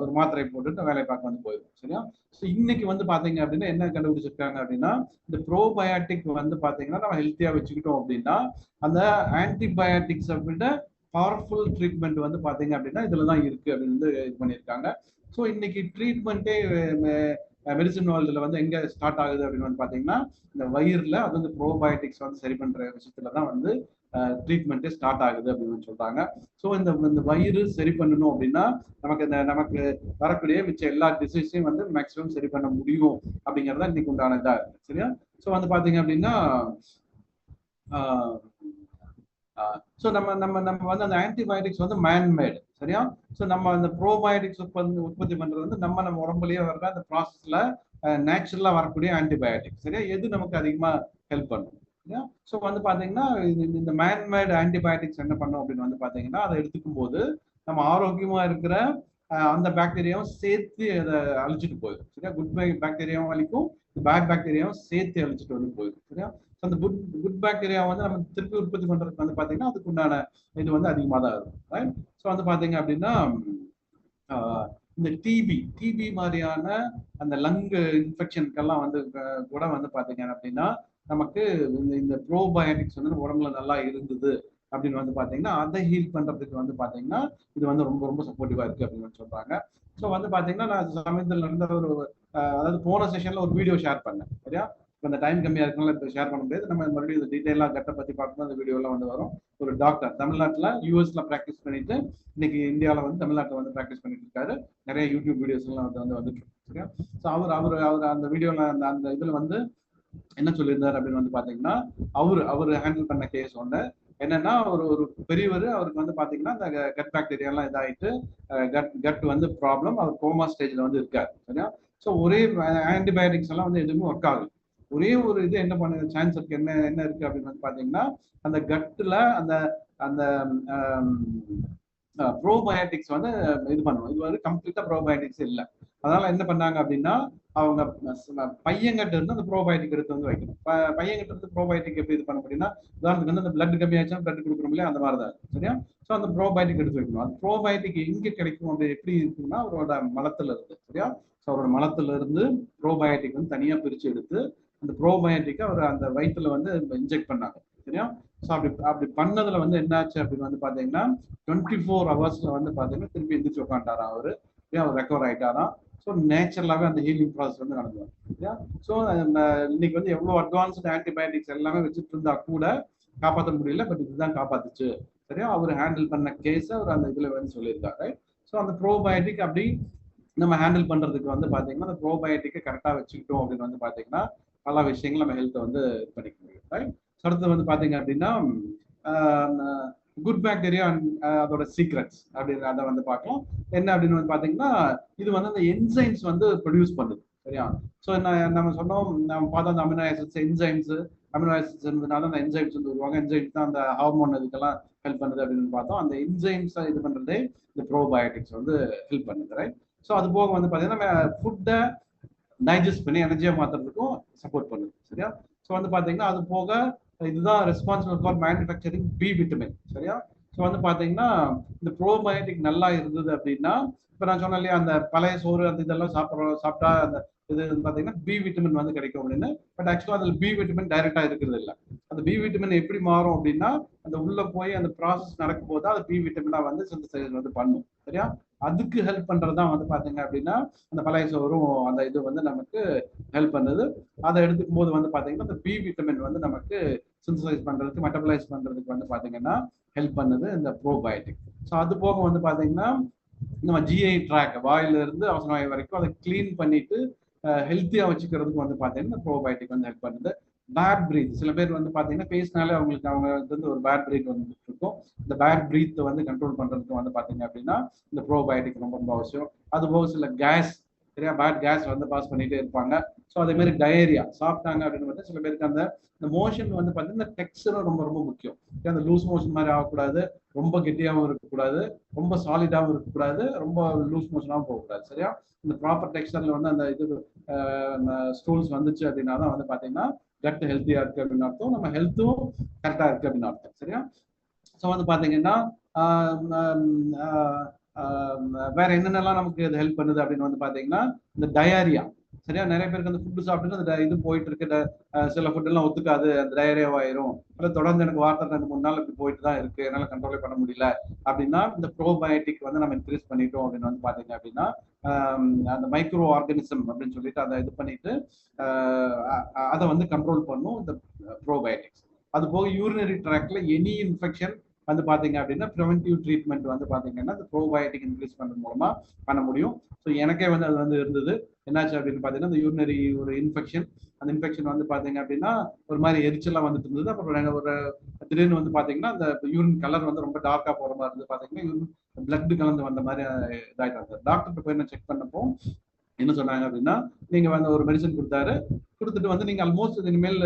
ஒரு மாத்திரை போட்டுட்டு வேலையை பார்க்க வந்து போயிடும். சரியா? ஸோ இன்னைக்கு வந்து பாத்தீங்க அப்படின்னா என்ன கண்டுபிடிச்சிருக்காங்க அப்படின்னா இந்த ப்ரோபயோட்டிக் வந்து பாத்தீங்கன்னா நம்ம ஹெல்த்தியா வச்சுக்கிட்டோம் அப்படின்னா அந்த ஆன்டிபயோட்டிக்ஸை விட பவர்ஃபுல் ட்ரீட்மெண்ட் வந்து பாத்தீங்க அப்படின்னா இதுலதான் இருக்கு அப்படின்னு வந்து இது பண்ணியிருக்காங்க. ஸோ இன்னைக்கு ட்ரீட்மெண்ட்டே மெடிசன் வேர்ல்டுல வந்து எங்க ஸ்டார்ட் ஆகுது அப்படின்னு வந்து பாத்தீங்கன்னா இந்த வயிறுல அது வந்து ப்ரோபயோட்டிக்ஸ் வந்து சரி பண்ற விஷயத்துலதான் வந்து ட்ரீட்மெண்ட்டே ஸ்டார்ட் ஆகுது அப்படின்னு சொல்றாங்க. ஸோ இந்த வயிறு சரி பண்ணணும் அப்படின்னா நமக்கு வரக்கூடிய மிச்ச எல்லா டிசீஸையும் வந்து மேக்சிமம் சரி பண்ண முடியும் அப்படிங்கறத இன்னைக்கு உண்டான இதா இருக்கு. சரியா? ஸோ வந்து பாத்தீங்க அப்படின்னா ஸோ நம்ம நம்ம நம்ம வந்து அந்த ஆன்டிபயோட்டிக்ஸ் வந்து மேன்மேட். சரியா? ஸோ நம்ம அந்த ப்ரோபயோட்டிக்ஸ் உற்பத்தி பண்றது வந்து நம்ம உடம்புலயே வர்ற அந்த ப்ராசஸ்ல நேச்சுரலா வரக்கூடிய ஆன்டிபயோட்டிக்ஸ். சரியா? எது நமக்கு அதிகமா ஹெல்ப் பண்ணும்? சரியா? ஸோ வந்து பாத்தீங்கன்னா இந்த மேன்மேட் ஆன்டிபயோட்டிக்ஸ் என்ன பண்ணும் அப்படின்னு வந்து பாத்தீங்கன்னா அதை எடுத்துக்கும் போது நம்ம ஆரோக்கியமா இருக்கிற அந்த பாக்டீரியாவும் சேர்த்து அதை அழிச்சிட்டு போயிடும். சரியா? குட் பாக்டீரியாவும் அழிக்கும், பேட் பாக்டீரியாவும் சேர்த்து அழிச்சிட்டு வந்து போயிடும். சரியா? அந்த குட் பாக்டீரியா வந்து நம்ம திருப்பி உற்பத்தி பண்றதுக்கு வந்து பாத்தீங்கன்னா அதுக்கு உண்டான இது வந்து அதிகமாக தான் இருக்கும். ரைட்? ஸோ வந்து பாத்தீங்க அப்படின்னா இந்த டிபி மாதிரியான அந்த லங் இன்ஃபெக்ஷனுக்கெல்லாம் வந்து கூட வந்து பாத்தீங்க அப்படின்னா நமக்கு இந்த ப்ரோபயோட்டிக்ஸ் வந்து உடம்புல நல்லா இருந்தது அப்படின்னு வந்து பாத்தீங்கன்னா அதை ஹீல் பண்றதுக்கு வந்து பாத்தீங்கன்னா இது வந்து ரொம்ப ரொம்ப சப்போர்ட்டிவா இருக்கு அப்படின்னு சொல்றாங்க. ஸோ வந்து பாத்தீங்கன்னா நான் சமயத்தில் நடந்த ஒரு அதாவது போன செஷன்ல ஒரு வீடியோ ஷேர் பண்ணேன். சரியா? அந்த டைம் கம்மியா இருக்கனால இப்போ ஷேர் பண்ண முடியாது. நம்ம மறுபடியும் டீட்டெயிலாக கட்டை பத்தி பார்க்கணும் அந்த வீடியோலாம் வந்து வரும். ஒரு டாக்டர் தமிழ்நாட்டில் யூஎஸ்ல ப்ராக்டிஸ் பண்ணிட்டு இன்னைக்கு இந்தியாவில் வந்து தமிழ்நாட்டில் வந்து ப்ராக்டிஸ் பண்ணிட்டு இருக்காரு. நிறைய யூடியூப் வீடியோஸ் எல்லாம் வந்துட்டு சரியா? ஸோ அவர் அந்த வீடியோல அந்த இதுல வந்து என்ன சொல்லியிருந்தாரு அப்படின்னு வந்து பாத்தீங்கன்னா அவர் ஹேண்டில் பண்ண கேஸ் ஒன்று என்னன்னா ஒரு பெரியவர் அவருக்கு வந்து பாத்தீங்கன்னா இந்த கட் பாக்டீரியா எல்லாம் இதாயிட்டு கட் வந்து ப்ராப்ளம், அவர் கோமா ஸ்டேஜ்ல வந்து இருக்காரு. சரியா? ஸோ ஒரே ஆன்டிபயோட்டிக்ஸ் எல்லாம் வந்து எதுவுமே ஒர்க் ஆகுது. ஒரே ஒரு இது என்ன பண்ண சான்ஸ் இருக்கு, என்ன இருக்கு அப்படின்னு வந்து பாத்தீங்கன்னா அந்த கட்டுல அந்த அந்த ப்ரோபயோட்டிக்ஸ் வந்து இது பண்ணணும். இது வந்து கம்ப்ளீட்டா ப்ரோபயோட்டிக்ஸ் இல்லை. அதனால என்ன பண்ணாங்க அப்படின்னா அவங்க பையன்கிட்ட இருந்து அந்த ப்ரோபயோட்டிக் எடுத்து வந்து வைக்கணும். பையன்கிட்ட இருந்து ப்ரோபயோட்டிக் எப்படி இது பண்ண முடியும்னா உதாரணத்துக்கு வந்து அந்த பிளட் கம்மியாச்சுன்னா பிளட் கொடுக்குறோம் இல்லையா, அந்த மாதிரி தான். சரியா? ஸோ அந்த ப்ரோபயோட்டிக் எடுத்து வைக்கணும். அந்த ப்ரோபயோட்டிக் எங்க கிடைக்கும் அப்படி எப்படி இருக்குன்னா அவரோட மலத்துல இருந்து. சரியா? ஸோ அவரோட மலத்துல இருந்து ப்ரோபயோட்டிக் வந்து தனியா பிரிச்சு எடுத்து அந்த ப்ரோபயோட்டிக்கை அவர் அந்த வயிற்றுல வந்து இன்ஜெக்ட் பண்ணாங்க. சரியா? ஸோ அப்படி பண்ணதுல வந்து என்னாச்சு அப்படின்னு வந்து பாத்தீங்கன்னா 24 ஹவர்ஸ்ல வந்து பாத்தீங்கன்னா திருப்பி எந்திரிச்சு உட்காந்துட்டாராம் அவரு. அவர் ரெக்கவர் ஆயிட்டாராம். ஸோ நேச்சுரலாவே அந்த ஹீலிங் ப்ராசஸ் வந்து நடந்தது. சரியா? ஸோ இன்னைக்கு வந்து எவ்வளவு அட்வான்ஸ்டு ஆன்டிபயோட்டிக்ஸ் எல்லாமே வச்சுட்டு இருந்தா கூட காப்பாற்ற முடியல, பட் இதுதான் காப்பாத்துச்சு. சரியா? அவர் ஹேண்டில் பண்ண கேஸ் அவர் அந்த இதுல வந்து சொல்லியிருக்காரு. ஸோ அந்த ப்ரோபயோட்டிக் அப்படி நம்ம ஹேண்டில் பண்றதுக்கு வந்து பாத்தீங்கன்னா அந்த ப்ரோபயோட்டிக்கை கரெக்டா வச்சுக்கிட்டோம் அப்படின்னு வந்து பாத்தீங்கன்னா பல விஷயங்கள் நம்ம ஹெல்த்தை வந்து பண்ணிக்க முடியும். ரைட்? அடுத்து வந்து பாத்தீங்க அப்படின்னா குட் பாக்டீரியா அதோட சீக்ரெட்ஸ் அப்படின்னு அதை வந்து பார்க்கலாம். என்ன அப்படின்னு வந்து பாத்தீங்கன்னா இது வந்து அந்த என்சைம்ஸ் வந்து ப்ரொடியூஸ் பண்ணுது. சரியா? ஸோ நம்ம சொன்னோம், நம்ம பார்த்தோம் அந்த அமினோ ஆசிட்ஸ் இருந்ததுனால அந்த என்சைம்ஸ் வந்து வருவாங்க. என்சைம்ஸ் தான் அந்த ஹார்மோன் இதுக்கெல்லாம் ஹெல்ப் பண்ணுது அப்படின்னு பார்த்தோம். அந்த என்சைம்ஸ் இது பண்றதே இந்த ப்ரோபயோட்டிக்ஸ் வந்து ஹெல்ப் பண்ணுது. ரைட்? ஸோ அது போக வந்து பாத்தீங்கன்னா நம்ம ஃபுட்டை டைஜஸ்ட் பண்ணி எனர்ஜியா மாத்துறதுக்கும் சப்போர்ட் பண்ணுது. சரியா? ஸோ வந்து பாத்தீங்கன்னா அது போக இதுதான் responsible for manufacturing B vitamin. சரியா? ஸோ வந்து பாத்தீங்கன்னா இந்த ப்ரோபயோட்டிக் நல்லா இருந்தது அப்படின்னா இப்போ நான் சொன்னேன் இல்லையா அந்த பழைய சோறு அந்த இதெல்லாம் சாப்பிட்டா அந்த இது பாத்தீங்கன்னா பி விட்டமின் வந்து கிடைக்கும் அப்படின்னு. பட் ஆக்சுவலா அதுல பி விட்டமின் டைரக்டா இருக்கிறது இல்லை. அந்த பி விட்டமின் எப்படி மாறும் அப்படின்னா அந்த உள்ள போய் அந்த ப்ராசஸ் நடக்கும் போது அது பி விட்டமினா வந்து சிந்தசைஸ் வந்து பண்ணும். சரியா? அதுக்கு ஹெல்ப் பண்றதுதான் வந்து பாத்தீங்க அப்படின்னா அந்த பழைய சோறும் அந்த இது வந்து நமக்கு ஹெல்ப் பண்ணுது. அதை எடுத்துக்கும் போது வந்து பாத்தீங்கன்னா அந்த பி விட்டமின் வந்து நமக்கு சிந்தசைஸ் பண்றதுக்கு மெட்டபலைஸ் பண்றதுக்கு வந்து பாத்தீங்கன்னா ஹெல்ப் பண்ணுது இந்த ப்ரோபயோட்டிக். ஸோ அது போக வந்து பாத்தீங்கன்னா நம்ம ஜிஐ ட்ராக் வாயில இருந்து அவசர வாய் வரைக்கும் அதை கிளீன் பண்ணிட்டு ஹெல்த்தியா வச்சுக்கிறதுக்கு வந்து பாத்தீங்கன்னா ப்ரோபயோட்டிக் வந்து ஹெல்ப் பண்ணுது. பேட் பிரீத், சில பேர் வந்து பாத்தீங்கன்னா பேசினாலே அவங்களுக்கு அவங்க வந்து ஒரு பேட் பிரீத் வந்துட்டு இருக்கும். இந்த பேட் பிரீத் வந்து கண்ட்ரோல் பண்றதுக்கு வந்து பாத்தீங்க அப்படின்னா இந்த ப்ரோபயோட்டிக் ரொம்ப ரொம்ப அவசியம். அது போக சில கேஸ், சரியா, பேட் கேஸ் வந்து பாஸ் பண்ணிட்டே இருப்பாங்க. ஸோ அதே மாதிரி டயரியா சாப்பிட்டாங்க அப்படின்னு வந்து சில பேருக்கு அந்த மோஷன் வந்து பார்த்தீங்கன்னா டெக்ஸ்டரும் ரொம்ப ரொம்ப முக்கியம். அந்த லூஸ் மோஷன் மாதிரி ஆகக்கூடாது, ரொம்ப கெட்டியாகவும் இருக்கக்கூடாது, ரொம்ப சாலிடாகவும் இருக்கக்கூடாது, ரொம்ப லூஸ் மோஷனாகவும் போகக்கூடாது. சரியா? இந்த ப்ராப்பர் டெக்ஸ்டர்ல வந்து அந்த இது ஸ்டூல்ஸ் வந்துச்சு அப்படின்னா தான் வந்து பார்த்தீங்கன்னா கட் ஹெல்த்தியா இருக்கு அப்படின்னு அர்த்தம், நம்ம ஹெல்த்தும் கரெக்டா இருக்கு அப்படின்னு அர்த்தம். சரியா? ஸோ வந்து பார்த்தீங்கன்னா வேற என்னென்னலாம் நமக்கு இது ஹெல்ப் பண்ணுது அப்படின்னு வந்து பாத்தீங்கன்னா இந்த டயரியா. சரியா? நிறைய பேருக்கு அந்த ஃபுட்டு சாப்பிட்டு அந்த இது போயிட்டு இருக்கு, சில ஃபுட் எல்லாம் ஒத்துக்காது, அந்த டயரியாவாயிரும், இல்லை தொடர்ந்து எனக்கு வாரத்தில் 2-3 நாள் இப்படி போயிட்டு தான் இருக்கு, என்னால் கண்ட்ரோலே பண்ண முடியல அப்படின்னா இந்த ப்ரோபயோட்டிக் வந்து நம்ம இன்க்ரீஸ் பண்ணிட்டோம் அப்படின்னு வந்து பாத்தீங்க அப்படின்னா அந்த மைக்ரோ ஆர்கானிசம் அப்படின்னு சொல்லிட்டு அதை இது பண்ணிட்டு அதை வந்து கண்ட்ரோல் பண்ணும் இந்த ப்ரோபயோட்டிக்ஸ். அது போக யூரினரி ட்ராக்ல எனி இன்ஃபெக்ஷன் வந்து பாத்தீங்க அப்படின்னா ப்ரிவென்டிவ் ட்ரீட்மெண்ட் வந்து பாத்தீங்கன்னா இந்த ப்ரோபயோட்டிக் இன்க்ரீஸ் பண்றது மூலமா பண்ண முடியும். ஸோ எனக்கே வந்து அது வந்து இருந்தது. என்னாச்சு அப்படின்னு பாத்தீங்கன்னா இந்த யூரினரி ஒரு இன்ஃபெக்ஷன், அந்த இன்ஃபெக்ஷன் வந்து பாத்தீங்க அப்படின்னா ஒரு மாதிரி எரிச்சலாம் வந்துட்டு இருந்தது. அப்புறம் ஒரு திடீர்னு வந்து பாத்தீங்கன்னா அந்த யூரின் கலர் வந்து ரொம்ப டார்க்கா போற மாதிரி இருந்து பாத்தீங்கன்னா பிளட் கலந்து வந்த மாதிரி இதாயிட்டு வந்தது. டாக்டர் போய் நான் செக் பண்ணப்போ என்ன சொன்னாங்க அப்படின்னா, நீங்க வந்து ஒரு மெடிசன் கொடுத்தாரு, கொடுத்துட்டு வந்து நீங்க ஆல்மோஸ்ட் இனிமேல்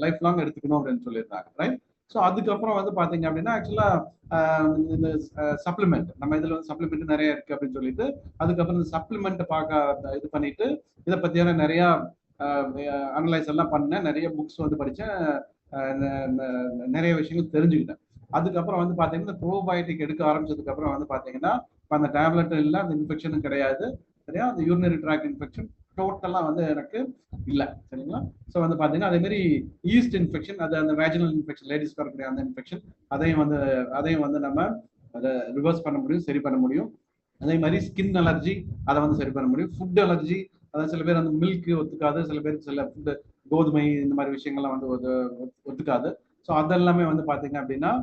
லைஃப் லாங் எடுத்துக்கணும் அப்படின்னு சொல்லியிருந்தாங்க, ரைட்? ஸோ அதுக்கப்புறம் வந்து பாத்தீங்க அப்படின்னா ஆக்சுவலா இந்த சப்ளிமெண்ட் நம்ம இதுல வந்து சப்ளிமெண்ட் நிறைய இருக்கு அப்படின்னு சொல்லிட்டு அதுக்கப்புறம் இந்த சப்ளிமெண்ட் பார்க்க இது பண்ணிட்டு இதை பத்தியான நிறைய அனலைஸ் எல்லாம் பண்ணேன், நிறைய புக்ஸ் வந்து படிச்சேன், நிறைய விஷயங்கள் தெரிஞ்சுக்கிட்டேன். அதுக்கப்புறம் வந்து பாத்தீங்கன்னா இந்த ப்ரோபயோட்டிக் எடுக்க ஆரம்பிச்சதுக்கு அப்புறம் வந்து பாத்தீங்கன்னா அந்த டேப்லெட் இல்லை, அந்த இன்ஃபெக்ஷனும் கிடையாது, சரியா? அந்த யூரினரி ட்ராக் இன்ஃபெக்ஷன் டோட்டலா வந்து எனக்கு இல்ல, சரிங்களா? ஸோ வந்து பாத்தீங்கன்னா அதே மாதிரி ஈஸ்ட் இன்ஃபெக்ஷன், அது அந்த வேஜினல் இன்ஃபெக்ஷன் லேடிஸ் வரக்கூடிய அந்த இன்ஃபெக்ஷன் அதையும் வந்து நம்ம அதை ரிவர்ஸ் பண்ண முடியும், சரி பண்ண முடியும். அதே மாதிரி ஸ்கின் அலர்ஜி அதை வந்து சரி பண்ண முடியும். ஃபுட் அலர்ஜி, அதாவது சில பேர் அந்த மில்க் ஒத்துக்காது, சில பேருக்கு சில ஃபுட் கோதுமை இந்த மாதிரி விஷயங்கள்லாம் வந்து ஒத்துக்காது. ஸோ அதெல்லாமே வந்து பாத்தீங்க அப்படின்னா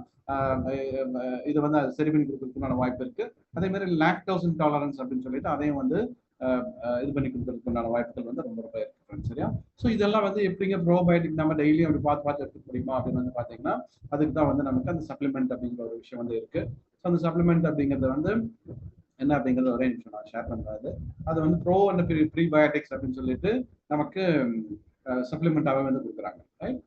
இது வந்து சரி பண்ணி கொடுக்கறதுக்கான வாய்ப்பு இருக்கு. அதே மாதிரி லாக்டோஸ் இன்டாலரன்ஸ் அப்படின்னு சொல்லிட்டு அதையும் வந்து இது பண்ணி கொடுக்கறதுக்கான வாய்ப்புகள் வந்து ரொம்ப ரொம்ப இருக்கு, சரியா? ஸோ இதெல்லாம் வந்து எப்படிங்க ப்ரோபயோட்டிக் நம்ம டெய்லியும் அப்படி பார்த்து எடுத்துக்க முடியுமா அப்படின்னு வந்து பாத்தீங்கன்னா அதுக்கு தான் வந்து நமக்கு அந்த சப்ளிமெண்ட் அப்படிங்கிற ஒரு விஷயம் வந்து இருக்கு. ஸோ அந்த சப்ளிமெண்ட் அப்படிங்கிறது வந்து என்ன அப்படிங்கிறது ஒரே நிமிஷம் நான் ஷேர் பண்றது. அது வந்து ப்ரோ அண்ட் ப்ரீபயோட்டிக்ஸ் அப்படின்னு சொல்லிட்டு நமக்கு சப்ளிமெண்டாவே வந்து கொடுக்குறாங்க, ரைட்?